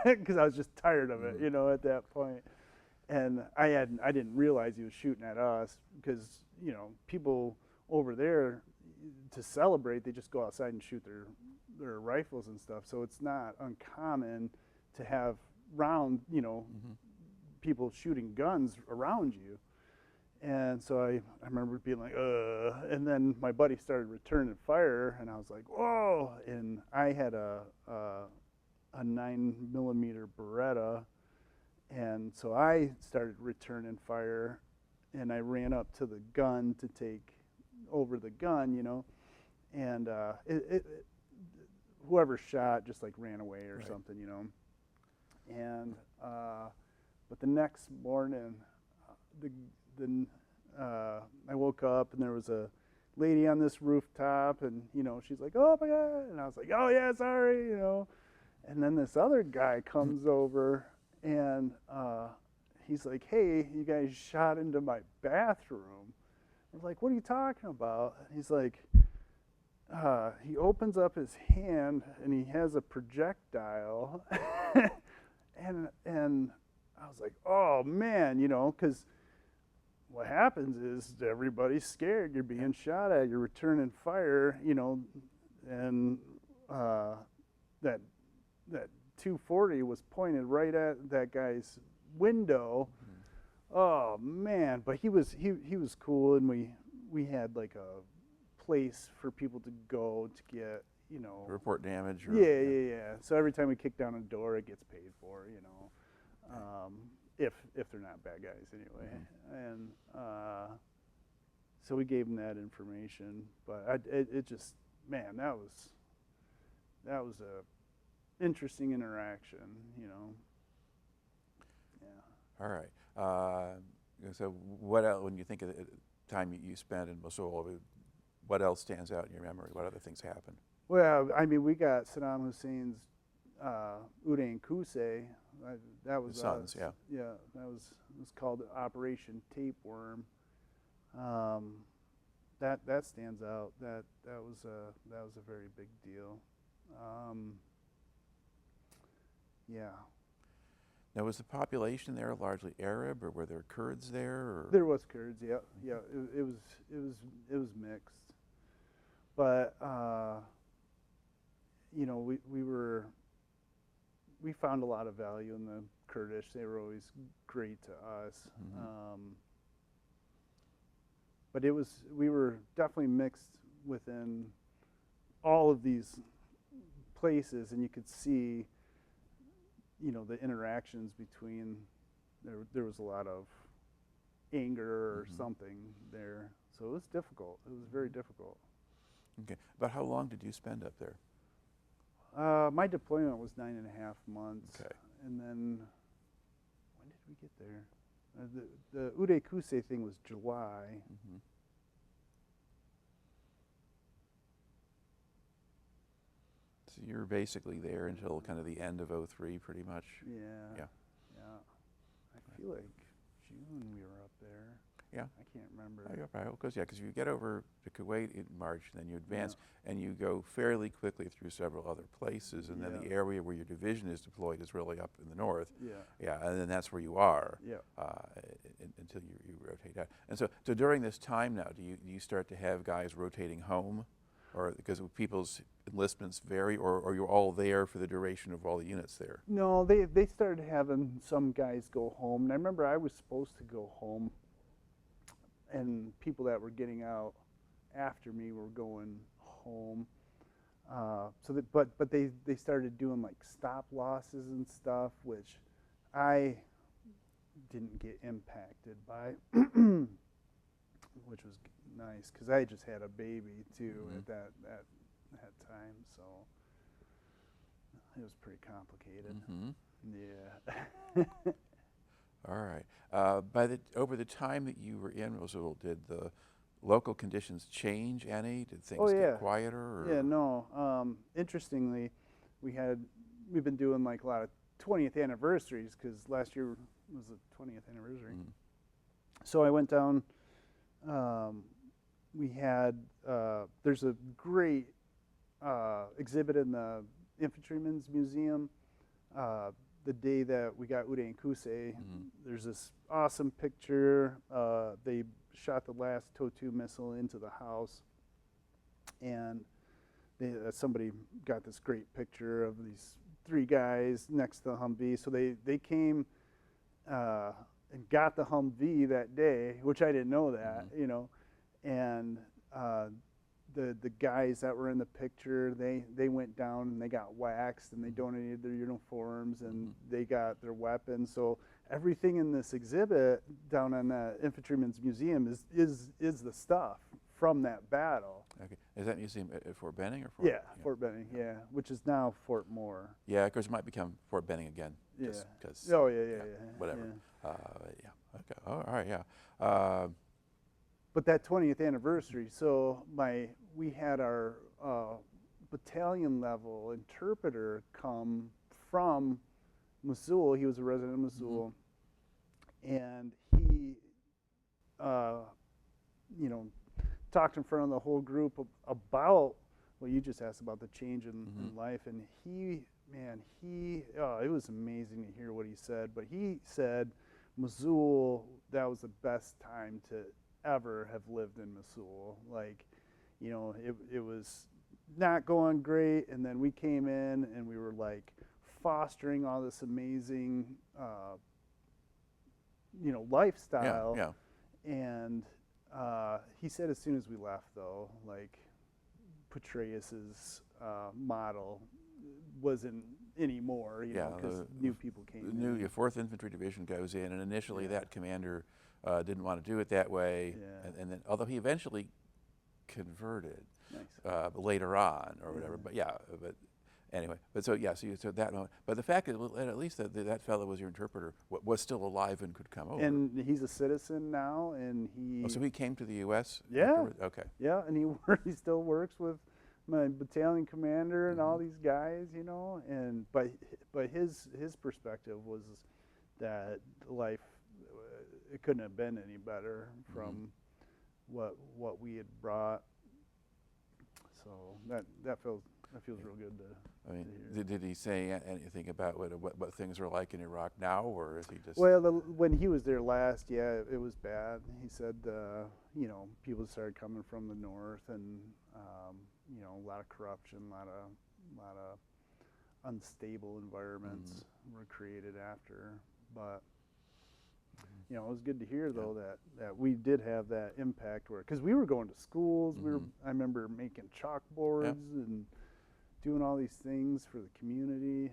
[SPEAKER 2] because I was just tired of it, you know, at that point. And I didn't realize he was shooting at us, because, you know, people over there, to celebrate, they just go outside and shoot their rifles and stuff. So it's not uncommon to have people shooting guns around you. And so I remember being like, and then my buddy started returning fire, and I was like, whoa! And I had a 9mm Beretta, and so I started returning fire, and I ran up to the gun to take over the gun, and whoever shot just like ran away or something, and but the next morning, I woke up and there was a lady on this rooftop, and she's like, oh my God, and I was like, oh yeah, sorry, and then this other guy comes over, and he's like, hey, you guys shot into my bathroom. I was like, what are you talking about? And he's like, he opens up his hand and he has a projectile, and I was like, oh man, because what happens is everybody's scared. You're being shot at. You're returning fire, and that 240 was pointed right at that guy's window. Mm-hmm. Oh man! But he was cool, and we had like a place for people to go to get
[SPEAKER 1] report damage. Or,
[SPEAKER 2] yeah. So every time we kick down a door, it gets paid for. If they're not bad guys anyway. Mm-hmm. And so we gave them that information, but it just, man, that was a interesting interaction, Yeah.
[SPEAKER 1] All right. So what else, when you think of the time you spent in Mosul, what else stands out in your memory? What other things happened?
[SPEAKER 2] Well, I mean, we got Saddam Hussein's Uday Qusay. That was
[SPEAKER 1] the sons, yeah.
[SPEAKER 2] Yeah, it was called Operation Tapeworm. That stands out. That was a very big deal. Yeah.
[SPEAKER 1] Now, was the population there largely Arab, or were there Kurds there? Or?
[SPEAKER 2] There was Kurds. Yeah. It was mixed, but we found a lot of value in the Kurdish. They were always great to us. Mm-hmm. But we were definitely mixed within all of these places, and you could see, the interactions between, there was a lot of anger or mm-hmm. something there. So it was difficult. It was very difficult.
[SPEAKER 1] Okay. About how long did you spend up there?
[SPEAKER 2] My deployment was 9.5 months.
[SPEAKER 1] Okay.
[SPEAKER 2] And then, when did we get there? The Uday Qusay thing was July. Mm-hmm.
[SPEAKER 1] So you were basically there until kind of the end of '03, pretty much.
[SPEAKER 2] Yeah. I feel like June we were up there.
[SPEAKER 1] Yeah.
[SPEAKER 2] I can't remember.
[SPEAKER 1] Because you get over to Kuwait in March, and then you advance, and you go fairly quickly through several other places, and then the area where your division is deployed is really up in the north. Yeah, and then that's where you are. Until you rotate out. And so during this time now, do you start to have guys rotating home, or because people's enlistments vary, or you're all there for the duration of all the units there?
[SPEAKER 2] No, they started having some guys go home, and I remember I was supposed to go home, and people that were getting out after me were going home. But they started doing like stop losses and stuff, which I didn't get impacted by, which was nice because I just had a baby too mm-hmm. at that time, so it was pretty complicated. Mm-hmm. Yeah.
[SPEAKER 1] All right. Over the time that you were in Mosul, did the local conditions change any? Did things get quieter? Or?
[SPEAKER 2] Yeah, no. Interestingly, we've been doing like a lot of 20th anniversaries because last year was the 20th anniversary. Mm-hmm. So I went down. We had there's a great exhibit in the Infantryman's Museum. The day that we got Uday Qusay, mm-hmm. there's this awesome picture. They shot the last TOW-2 missile into the house, and somebody got this great picture of these 3 guys next to the Humvee. So they came and got the Humvee that day, which I didn't know that, you know, and the guys that were in the picture, they went down and they got waxed and they donated their uniforms and they got their weapons. So everything in this exhibit down on the Infantryman's Museum is the stuff from that battle.
[SPEAKER 1] Okay. Is that museum at Fort Benning or
[SPEAKER 2] Yeah, Fort Benning, yeah, which is now Fort Moore.
[SPEAKER 1] Yeah, of course it might become Fort Benning again.
[SPEAKER 2] Yeah.
[SPEAKER 1] Cause,
[SPEAKER 2] Oh, yeah.
[SPEAKER 1] whatever.
[SPEAKER 2] Yeah.
[SPEAKER 1] Yeah. Okay. Oh, all right. Yeah.
[SPEAKER 2] But that 20th anniversary, so we had our battalion level interpreter come from Mosul. He was a resident of Mosul, and he, you know, talked in front of the whole group about what you just asked about, the change in life. And it was amazing to hear what he said. But he said Mosul, that was the best time to ever have lived in Mosul. Like, you know, it was not going great, and then we came in and we were like fostering all this amazing, you know, lifestyle.
[SPEAKER 1] Yeah.
[SPEAKER 2] And he said as soon as we left, though, like Petraeus's model wasn't anymore, you know, because new people came in.
[SPEAKER 1] The 4th Infantry Division goes in, and initially that commander didn't want to do it that way, and then although he eventually converted later on or whatever, but anyway, so that moment. But the fact is, at least that fellow was your interpreter, was still alive and could come over.
[SPEAKER 2] And he's a citizen now, and he.
[SPEAKER 1] Oh, so he came to the U.S.
[SPEAKER 2] Yeah.
[SPEAKER 1] Afterwards? Okay.
[SPEAKER 2] Yeah, and he still works with my battalion commander and all these guys, you know. And but his perspective was that life, it couldn't have been any better from what we had brought. So that feels real good to.
[SPEAKER 1] I mean, did he say anything about what things are like in Iraq now, or is he just?
[SPEAKER 2] Well, when he was there last, yeah, it was bad. He said, you know, people started coming from the north, and you know, a lot of corruption, a lot of unstable environments were created after. But you know, it was good to hear though that we did have that impact where, because we were going to schools, I remember making chalkboards and doing all these things for the community.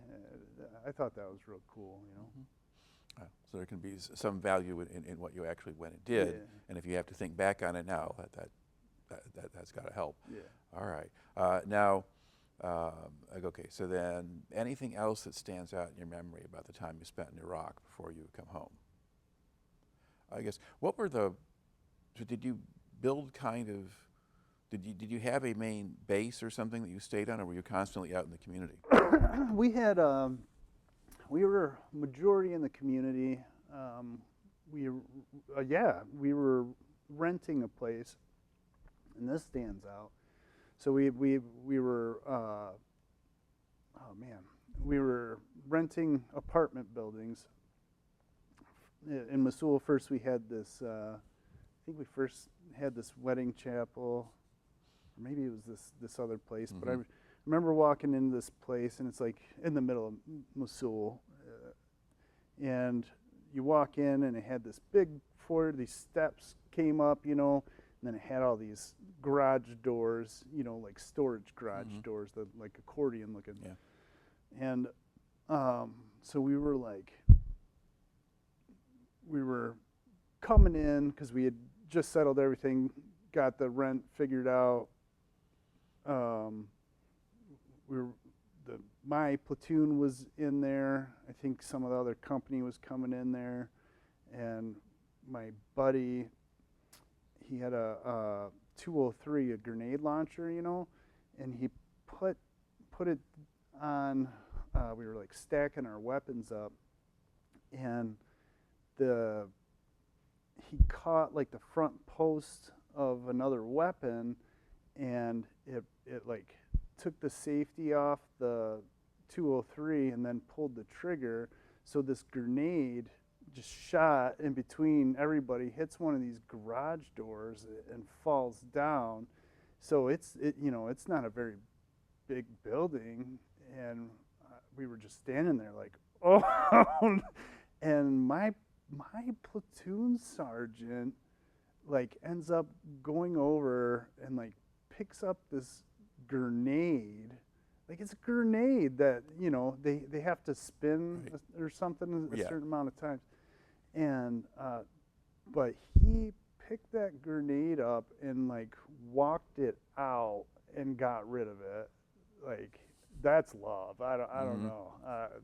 [SPEAKER 2] I thought that was real cool, you know.
[SPEAKER 1] So there can be some value in what you actually went and did, and if you have to think back on it now, that's got to help.
[SPEAKER 2] Yeah.
[SPEAKER 1] All right. Now, okay. So then, anything else that stands out in your memory about the time you spent in Iraq before you come home? I guess what were so did you build kind of? Did you have a main base or something that you stayed on, or were you constantly out in the community?
[SPEAKER 2] We had we were majority in the community. We were renting a place, and this stands out. So we were we were renting apartment buildings in Mosul. First we had this. I think we first had this wedding chapel. Maybe it was this other place, but I remember walking into this place, and it's like in the middle of Mosul, and you walk in, and it had this big foyer. These steps came up, you know, and then it had all these garage doors, you know, like storage garage doors, that like accordion looking. Yeah. And so we were coming in because we had just settled everything, got the rent figured out. My platoon was in there. I think some of the other company was coming in there, and my buddy, he had a 203, a grenade launcher, you know, and he put it on. We were like stacking our weapons up, and he caught like the front post of another weapon, and it like took the safety off the 203 and then pulled the trigger. So this grenade just shot in between everybody, hits one of these garage doors and falls down. So it's not a very big building, and we were just standing there like, oh, and my platoon sergeant like ends up going over and like picks up this grenade. Like it's a grenade that, you know, they have to spin
[SPEAKER 1] Right.
[SPEAKER 2] or something a
[SPEAKER 1] Yeah.
[SPEAKER 2] certain amount of times. And but he picked that grenade up and like walked it out and got rid of it. Like that's love. I don't know.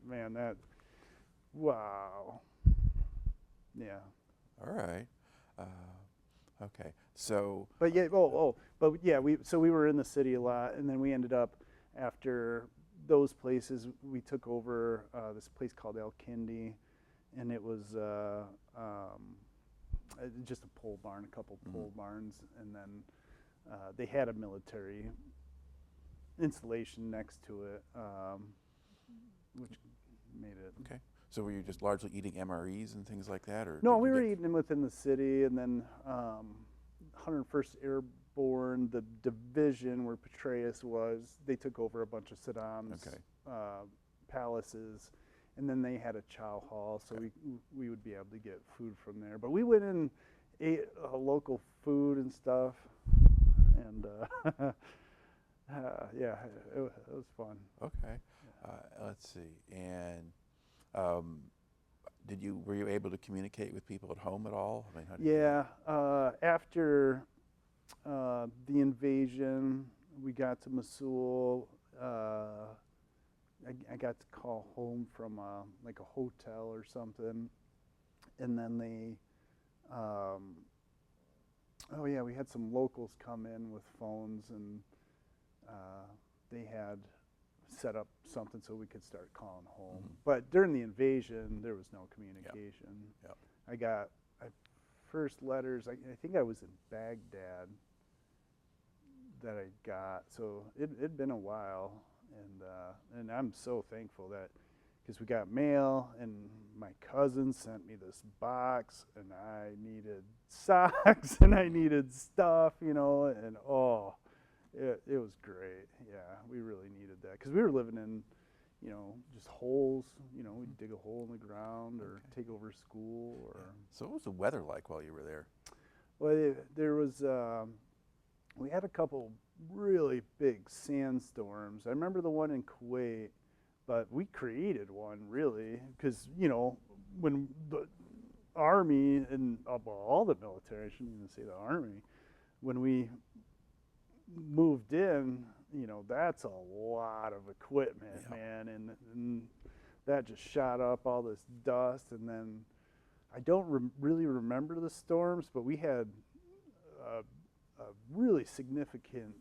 [SPEAKER 2] Man, that wow. Yeah.
[SPEAKER 1] All right. Okay. So,
[SPEAKER 2] But yeah, but yeah, we were in the city a lot, and then we ended up after those places, we took over this place called El Kindi, and it was just a pole barn, a couple pole barns, and then they had a military installation next to it, which made it.
[SPEAKER 1] okay. So were you just largely eating MREs and things like that, or
[SPEAKER 2] No,
[SPEAKER 1] did
[SPEAKER 2] we
[SPEAKER 1] you
[SPEAKER 2] were
[SPEAKER 1] get-
[SPEAKER 2] eating them within the city, and then 101st Airborne, the division where Petraeus was, they took over a bunch of Saddam's
[SPEAKER 1] Okay.
[SPEAKER 2] palaces, and then they had a chow hall, so
[SPEAKER 1] Okay.
[SPEAKER 2] we would be able to get food from there. But we went and ate local food and stuff, and yeah, it was fun.
[SPEAKER 1] Okay. Let's see. And were you able to communicate with people at home at all? I mean, how did you-
[SPEAKER 2] Yeah, after the invasion, we got to Mosul. I got to call home from like a hotel or something, and then they, oh yeah, we had some locals come in with phones, and they had set up something so we could start calling home. But during the invasion, there was no communication.
[SPEAKER 1] Yep.
[SPEAKER 2] I got first letters. I think I was in Baghdad that I got. So it'd been a while, and I'm so thankful that because we got mail, and my cousin sent me this box, and I needed socks and I needed stuff, you know, and oh. It was great. Yeah, we really needed that because we were living in, you know, just holes. You know, we'd dig a hole in the ground or take over school. Or
[SPEAKER 1] So what was the weather like while you were there?
[SPEAKER 2] well, there was. We had a couple really big sandstorms. I remember the one in Kuwait, but we created one really because you know when the army and all the military, I shouldn't even say the army, when we moved in, you know, that's a lot of equipment,
[SPEAKER 1] Yeah.
[SPEAKER 2] man, and that just shot up all this dust, and then I don't really remember the storms, but we had a really significant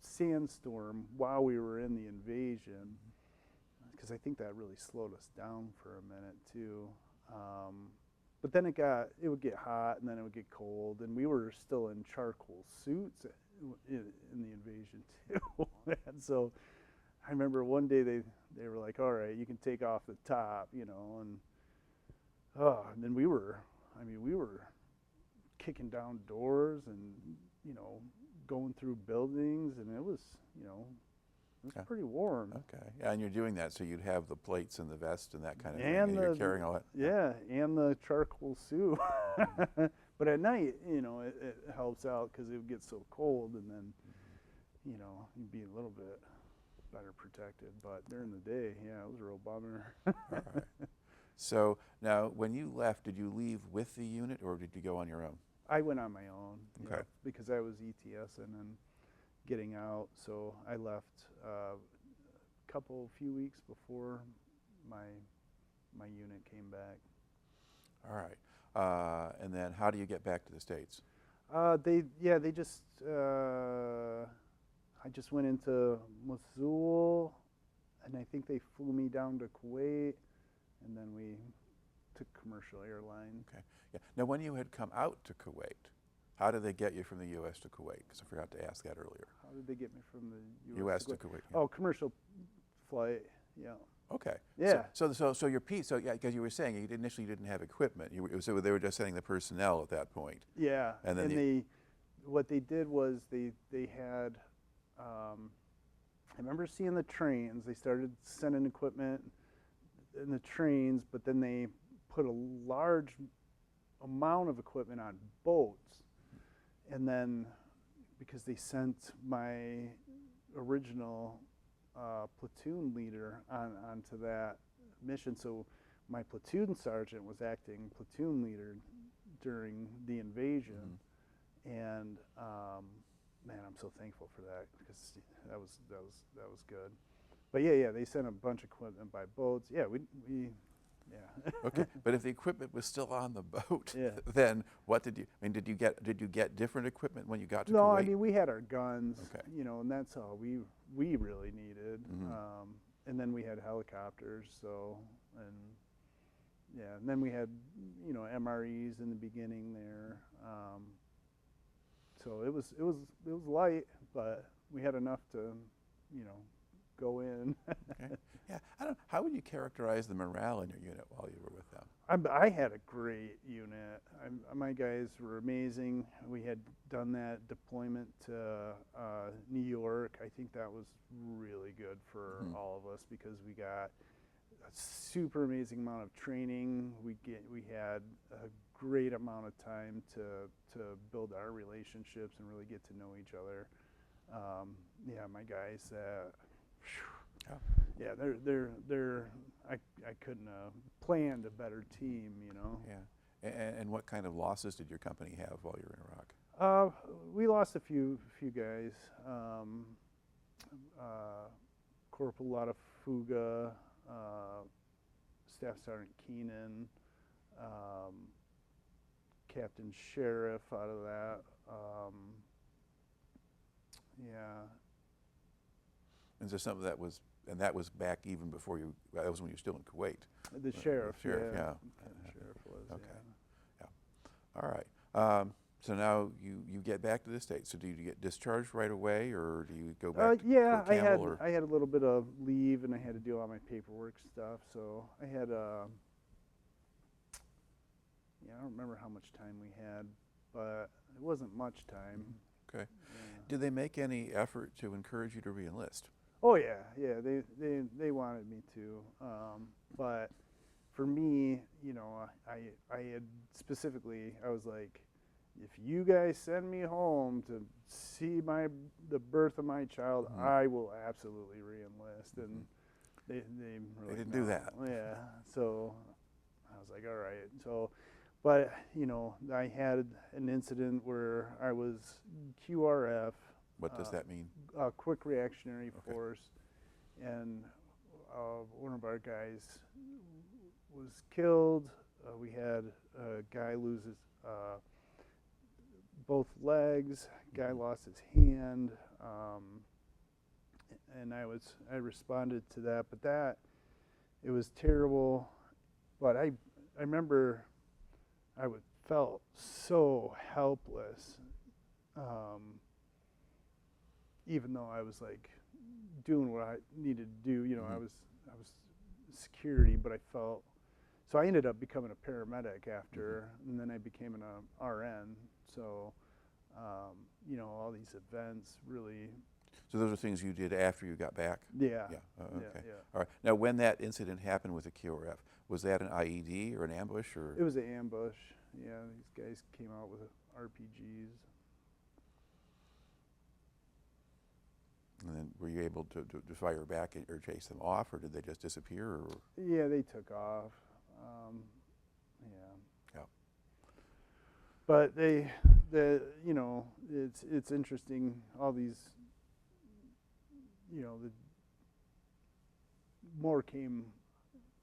[SPEAKER 2] sandstorm while we were in the invasion, because I think that really slowed us down for a minute too. But then it would get hot, and then it would get cold, and we were still in charcoal suits in the invasion too. And so I remember one day they were like, all right, you can take off the top, you know, and then we were kicking down doors and, you know, going through buildings, and it was, you know, it was pretty warm.
[SPEAKER 1] Okay. Yeah, and you're doing that, so you'd have the plates and the vest and that kind of thing,
[SPEAKER 2] And
[SPEAKER 1] and you're carrying all that.
[SPEAKER 2] Yeah, and the charcoal suit. But at night, you know, it helps out because it would get so cold, and then, you know, you'd be a little bit better protected. But during the day, yeah, it was a real bummer.
[SPEAKER 1] All right. So now, when you left, did you leave with the unit, or did you go on your own?
[SPEAKER 2] I went on my own,
[SPEAKER 1] Okay.
[SPEAKER 2] because I was ETSing and getting out. So I left few weeks before my unit came back.
[SPEAKER 1] All right. And then how do you get back to the States?
[SPEAKER 2] They just I just went into Mosul, and I think they flew me down to Kuwait, and then we took commercial airline.
[SPEAKER 1] Okay. Yeah. Now, when you had come out to Kuwait, how did they get you from the U.S. to Kuwait? Because I forgot to ask that earlier.
[SPEAKER 2] How did they get me from the
[SPEAKER 1] U.S.
[SPEAKER 2] U.S.
[SPEAKER 1] to Kuwait. Yeah.
[SPEAKER 2] Oh, commercial flight. Yeah.
[SPEAKER 1] Okay.
[SPEAKER 2] Yeah.
[SPEAKER 1] So your piece. So yeah, because you were saying you initially didn't have equipment. So they were just sending the personnel at that point.
[SPEAKER 2] Yeah.
[SPEAKER 1] And then
[SPEAKER 2] what they did was they had remember seeing the trains. They started sending equipment in the trains, but then they put a large amount of equipment on boats. And then because they sent my original platoon leader onto that mission, so my platoon sergeant was acting platoon leader during the invasion. And man, I'm so thankful for that, because that was good. But yeah, they sent a bunch of equipment by boats. Yeah, we yeah.
[SPEAKER 1] Okay, but if the equipment was still on the boat,
[SPEAKER 2] Yeah.
[SPEAKER 1] then what did you? I mean, did you get different equipment when you got to
[SPEAKER 2] No,
[SPEAKER 1] Kuwait?
[SPEAKER 2] I mean, we had our guns,
[SPEAKER 1] Okay.
[SPEAKER 2] and that's all we really needed. And then we had helicopters, and then we had MREs in the beginning there. So it was light, but we had enough to go in.
[SPEAKER 1] Okay. Yeah. How would you characterize the morale in your unit while you were with them?
[SPEAKER 2] I had a great unit. My guys were amazing. We had done that deployment to New York. I think that was really good for all of us, because we got a super amazing amount of training. We had a great amount of time to build our relationships and really get to know each other. My guys. Yeah, they're. I couldn't have planned a better team,
[SPEAKER 1] Yeah. And what kind of losses did your company have while you were in Iraq?
[SPEAKER 2] We lost a few guys. Corporal Latafuga, Staff Sergeant Keenan, Captain Sheriff out of that. Yeah.
[SPEAKER 1] And so some of that was, and that was back even before that was when you were still in Kuwait.
[SPEAKER 2] The sheriff.
[SPEAKER 1] Sheriff, yeah.
[SPEAKER 2] The sheriff was.
[SPEAKER 1] Okay. Yeah. All right. So now you get back to the States. So do you get discharged right away, or do you go back to Fort Campbell?
[SPEAKER 2] I had a little bit of leave, and I had to do all my paperwork stuff. So I had I don't remember how much time we had, but it wasn't much time.
[SPEAKER 1] Okay.
[SPEAKER 2] Yeah.
[SPEAKER 1] Did they make any effort to encourage you to re-enlist?
[SPEAKER 2] Oh yeah. They wanted me to, but for me, I had specifically, I was like, if you guys send me home to see the birth of my child, I will absolutely re-enlist. And they really
[SPEAKER 1] didn't do that.
[SPEAKER 2] Yeah. So I was like, all right. So, but I had an incident where I was QRF.
[SPEAKER 1] What does that mean?
[SPEAKER 2] Quick reactionary force, and one of our guys was killed. We had a guy lose his both legs. Guy lost his hand, and I responded to that. But it was terrible. But I remember I felt so helpless. Even though I was like doing what I needed to do, I was security, but I felt, so I ended up becoming a paramedic after, and then I became an RN. So, all these events really.
[SPEAKER 1] So those are things you did after you got back?
[SPEAKER 2] Yeah.
[SPEAKER 1] Yeah. Okay.
[SPEAKER 2] Yeah.
[SPEAKER 1] All right. Now, when that incident happened with the QRF, was that an IED or an ambush, or?
[SPEAKER 2] It was an ambush. Yeah, these guys came out with RPGs.
[SPEAKER 1] And then were you able to fire back or chase them off, or did they just disappear? Or?
[SPEAKER 2] Yeah, they took off.
[SPEAKER 1] Yeah.
[SPEAKER 2] But it's interesting. All these, the more came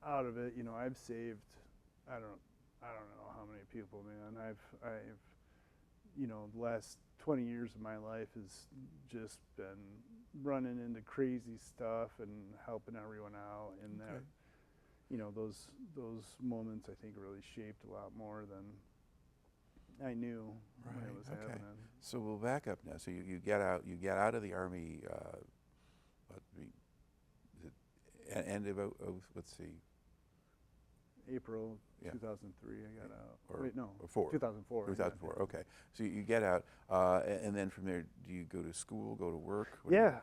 [SPEAKER 2] out of it. I've saved. I don't know how many people, man. I've the last 20 years of my life has just been running into crazy stuff and helping everyone out, and that, those moments I think really shaped a lot more than I knew when it was happening.
[SPEAKER 1] So we'll back up now. So you get out of the Army. End of let's see.
[SPEAKER 2] April 2003, I got out. Wait, no.
[SPEAKER 1] 2004. 2004. Okay. So you get out, and then from there, do you go to school, go to work?
[SPEAKER 2] Yeah.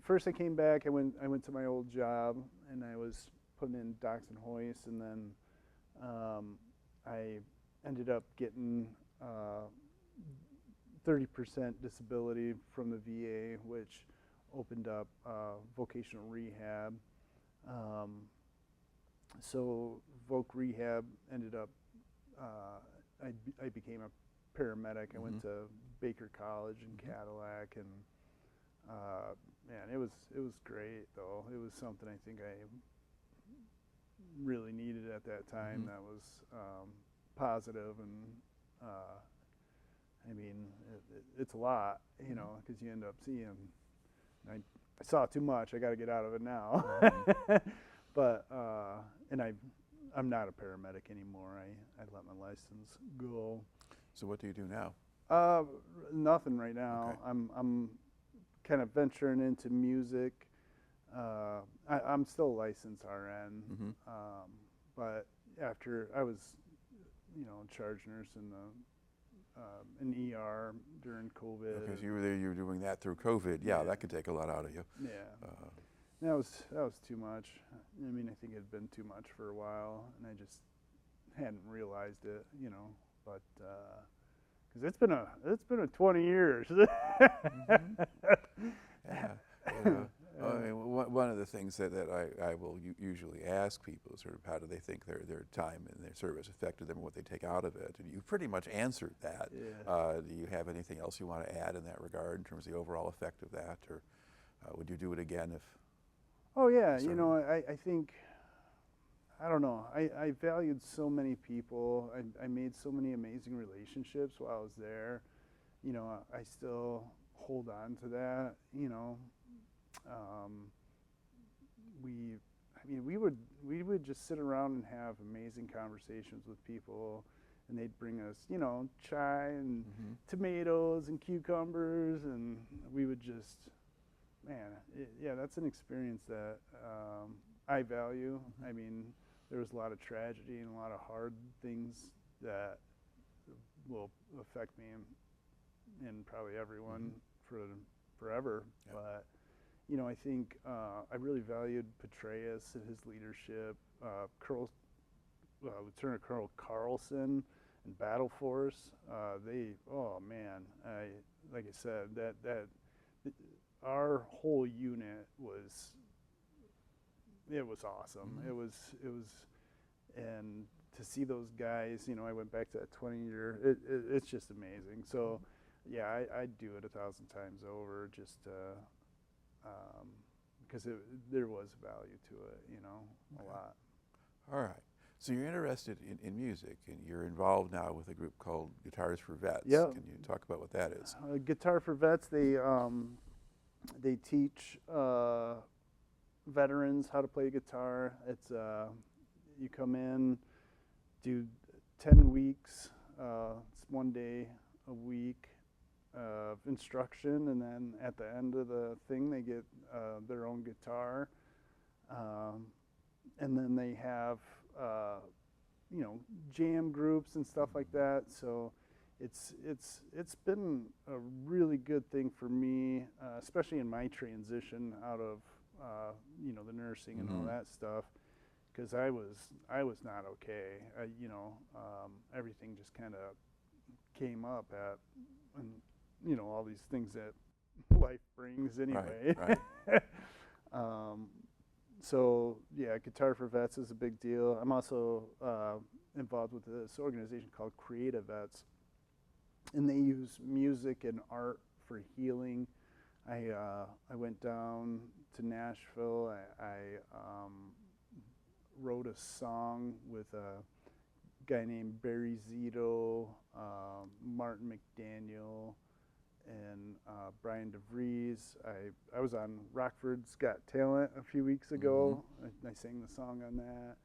[SPEAKER 2] first I came back. I went to my old job, and I was putting in docks and hoists, and then I ended up getting 30% disability from the VA, which opened up vocational rehab. So voc rehab ended up, I became a paramedic. I went to Baker College in Cadillac, and man, it was great though. It was something I think I really needed at that time. That was positive, and I mean, it's a lot, you know, because you end up seeing. I saw too much. I got to get out of it now. But and I'm not a paramedic anymore. I let my license go.
[SPEAKER 1] So what do you do now?
[SPEAKER 2] Nothing right now.
[SPEAKER 1] Okay.
[SPEAKER 2] I'm kind of venturing into music. I'm still a licensed RN, but after I was, you know, charge nurse in ER during COVID.
[SPEAKER 1] Because you were there, you were doing that through COVID. Yeah, that could take a lot out of you.
[SPEAKER 2] Yeah. That was too much. I mean, I think it had been too much for a while, and I just hadn't realized it, you know. But because it's been a 20 years.
[SPEAKER 1] Yeah. I mean, one of the things that I will usually ask people is sort of how do they think their time in their service affected them and what they take out of it. And you pretty much answered that.
[SPEAKER 2] Yeah.
[SPEAKER 1] Do you have anything else you want to add in that regard in terms of the overall effect of that? Or would you do it again if?
[SPEAKER 2] Oh, yeah. You know, I think, I don't know. I valued so many people. I made so many amazing relationships while I was there. You know, I still hold on to that, you know. We would just sit around and have amazing conversations with people, and they'd bring us, you know, chai and tomatoes and cucumbers, and we would just, man, yeah, that's an experience that I value. I mean, there was a lot of tragedy and a lot of hard things that will affect me and probably everyone for forever, but. You know, I think I really valued Petraeus and his leadership. Lieutenant Colonel Carlson and Battle Force. Oh man, like I said, that our whole unit was awesome. It was, and to see those guys, you know, I went back to that 20-year. It's just amazing. So, yeah, I'd do it 1,000 times over just. Because there was value to it, you know, a lot.
[SPEAKER 1] All right. So you're interested in music, and you're involved now with a group called Guitars for Vets.
[SPEAKER 2] Yep.
[SPEAKER 1] Can you talk about what that is?
[SPEAKER 2] Guitar for Vets, they teach veterans how to play guitar. It's you come in, do 10 weeks. It's 1 day a week. Of instruction, and then at the end of the thing they get their own guitar, and then they have you know, jam groups and stuff like that. So it's been a really good thing for me, especially in my transition out of you know, the nursing and all that stuff, because I was not okay. You know, everything just kind of came up at and you know, all these things that life brings anyway.
[SPEAKER 1] Right.
[SPEAKER 2] So yeah, Guitar for Vets is a big deal. I'm also involved with this organization called Creative Vets, and they use music and art for healing. I went down to Nashville. I wrote a song with a guy named Barry Zito, Martin McDaniel, and Brian DeVries. I was on Rockford's Got Talent a few weeks ago. I sang the song on that.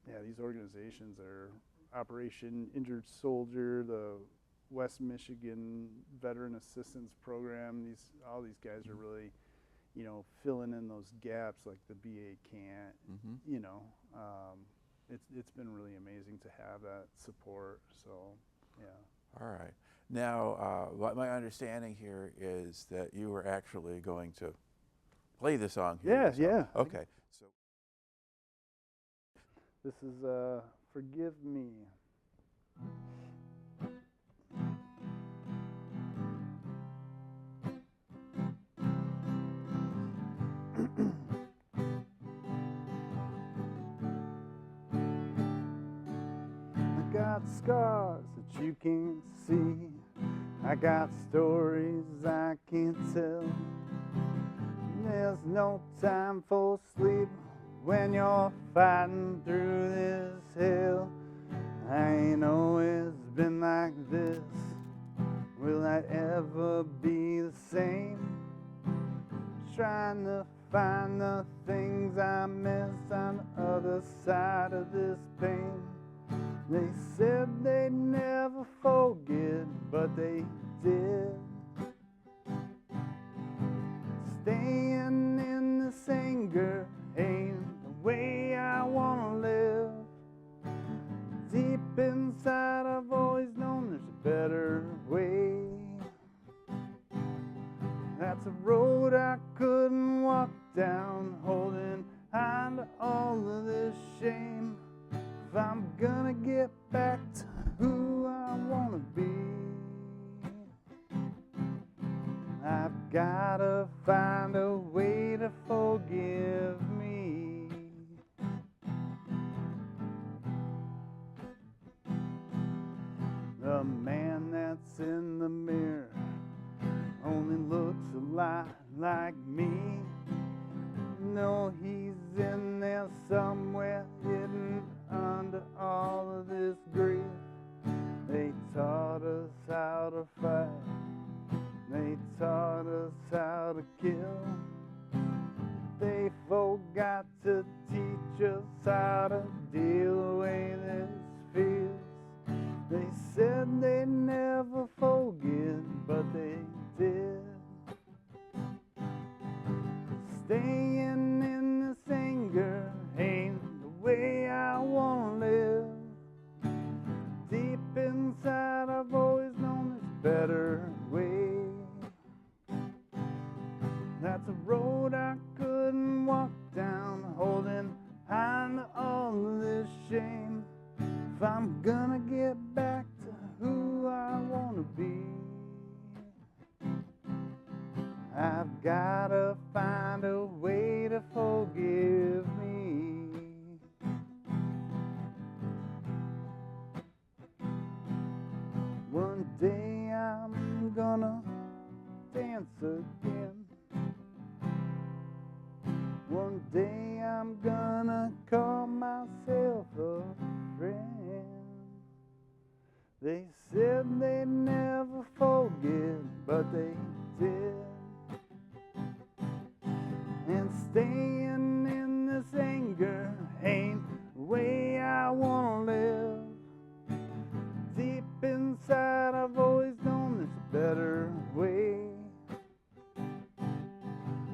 [SPEAKER 2] Yeah, these organizations are Operation Injured Soldier, the West Michigan Veteran Assistance Program. All these guys are really, you know, filling in those gaps like the BA can't. You know, it's been really amazing to have that support. So, yeah.
[SPEAKER 1] All right. Now, what my understanding here is that you were actually going to play the song here.
[SPEAKER 2] Yeah,
[SPEAKER 1] yourself.
[SPEAKER 2] yeah.
[SPEAKER 1] Okay. So
[SPEAKER 2] This is Forgive Me. I got scars that you can't see. I got stories I can't tell. There's no time for sleep when you're fighting through this hell. I ain't always been like this. Will I ever be the same? Trying to find the things I missed on the other side of this pain. They said they'd never forget, but they did. Staying in this anger ain't the way I wanna live. Deep inside I've always known there's a better way. That's a road I couldn't walk down, holding on to all of this shame. If I'm gonna get back to who I wanna be, I've gotta find a way to forgive me. The man that's in the mirror only looks a lot like me. No, he's in there somewhere hidden under all of this grief. They taught us how to fight. They taught us how to kill. They forgot to teach us how to deal away this feels. They said they'd never forget, but they did. Staying in this anger ain't the way I wanna live. Deep inside I've always known there's a better way. That's a road I couldn't walk down, holding on to all of this shame. If I'm gonna get back to who I wanna be, I've gotta find a way to forgive me. One day I'm gonna dance again. One day I'm gonna call myself a friend. They said they'd never forget, but they did. And staying in this anger ain't the way I wanna live. Deep inside I've always known there's a better way.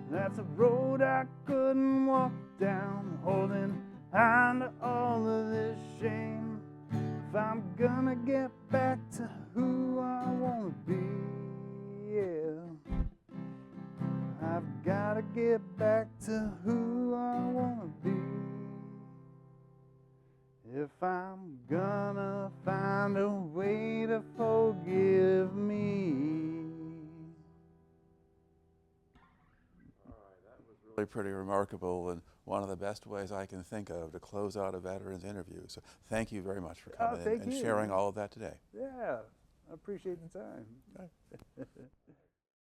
[SPEAKER 2] That's a road I couldn't walk down, holding on to all of this shame. If I'm gonna get back to who I wanna be, yeah, I've gotta get back to who I wanna be. If I'm gonna find a way to forgive me.
[SPEAKER 1] all right, that was really pretty remarkable and one of the best ways I can think of to close out a veteran's interview. So thank you very much for coming in and sharing all of that today.
[SPEAKER 2] Yeah, I appreciate the time.
[SPEAKER 1] Okay.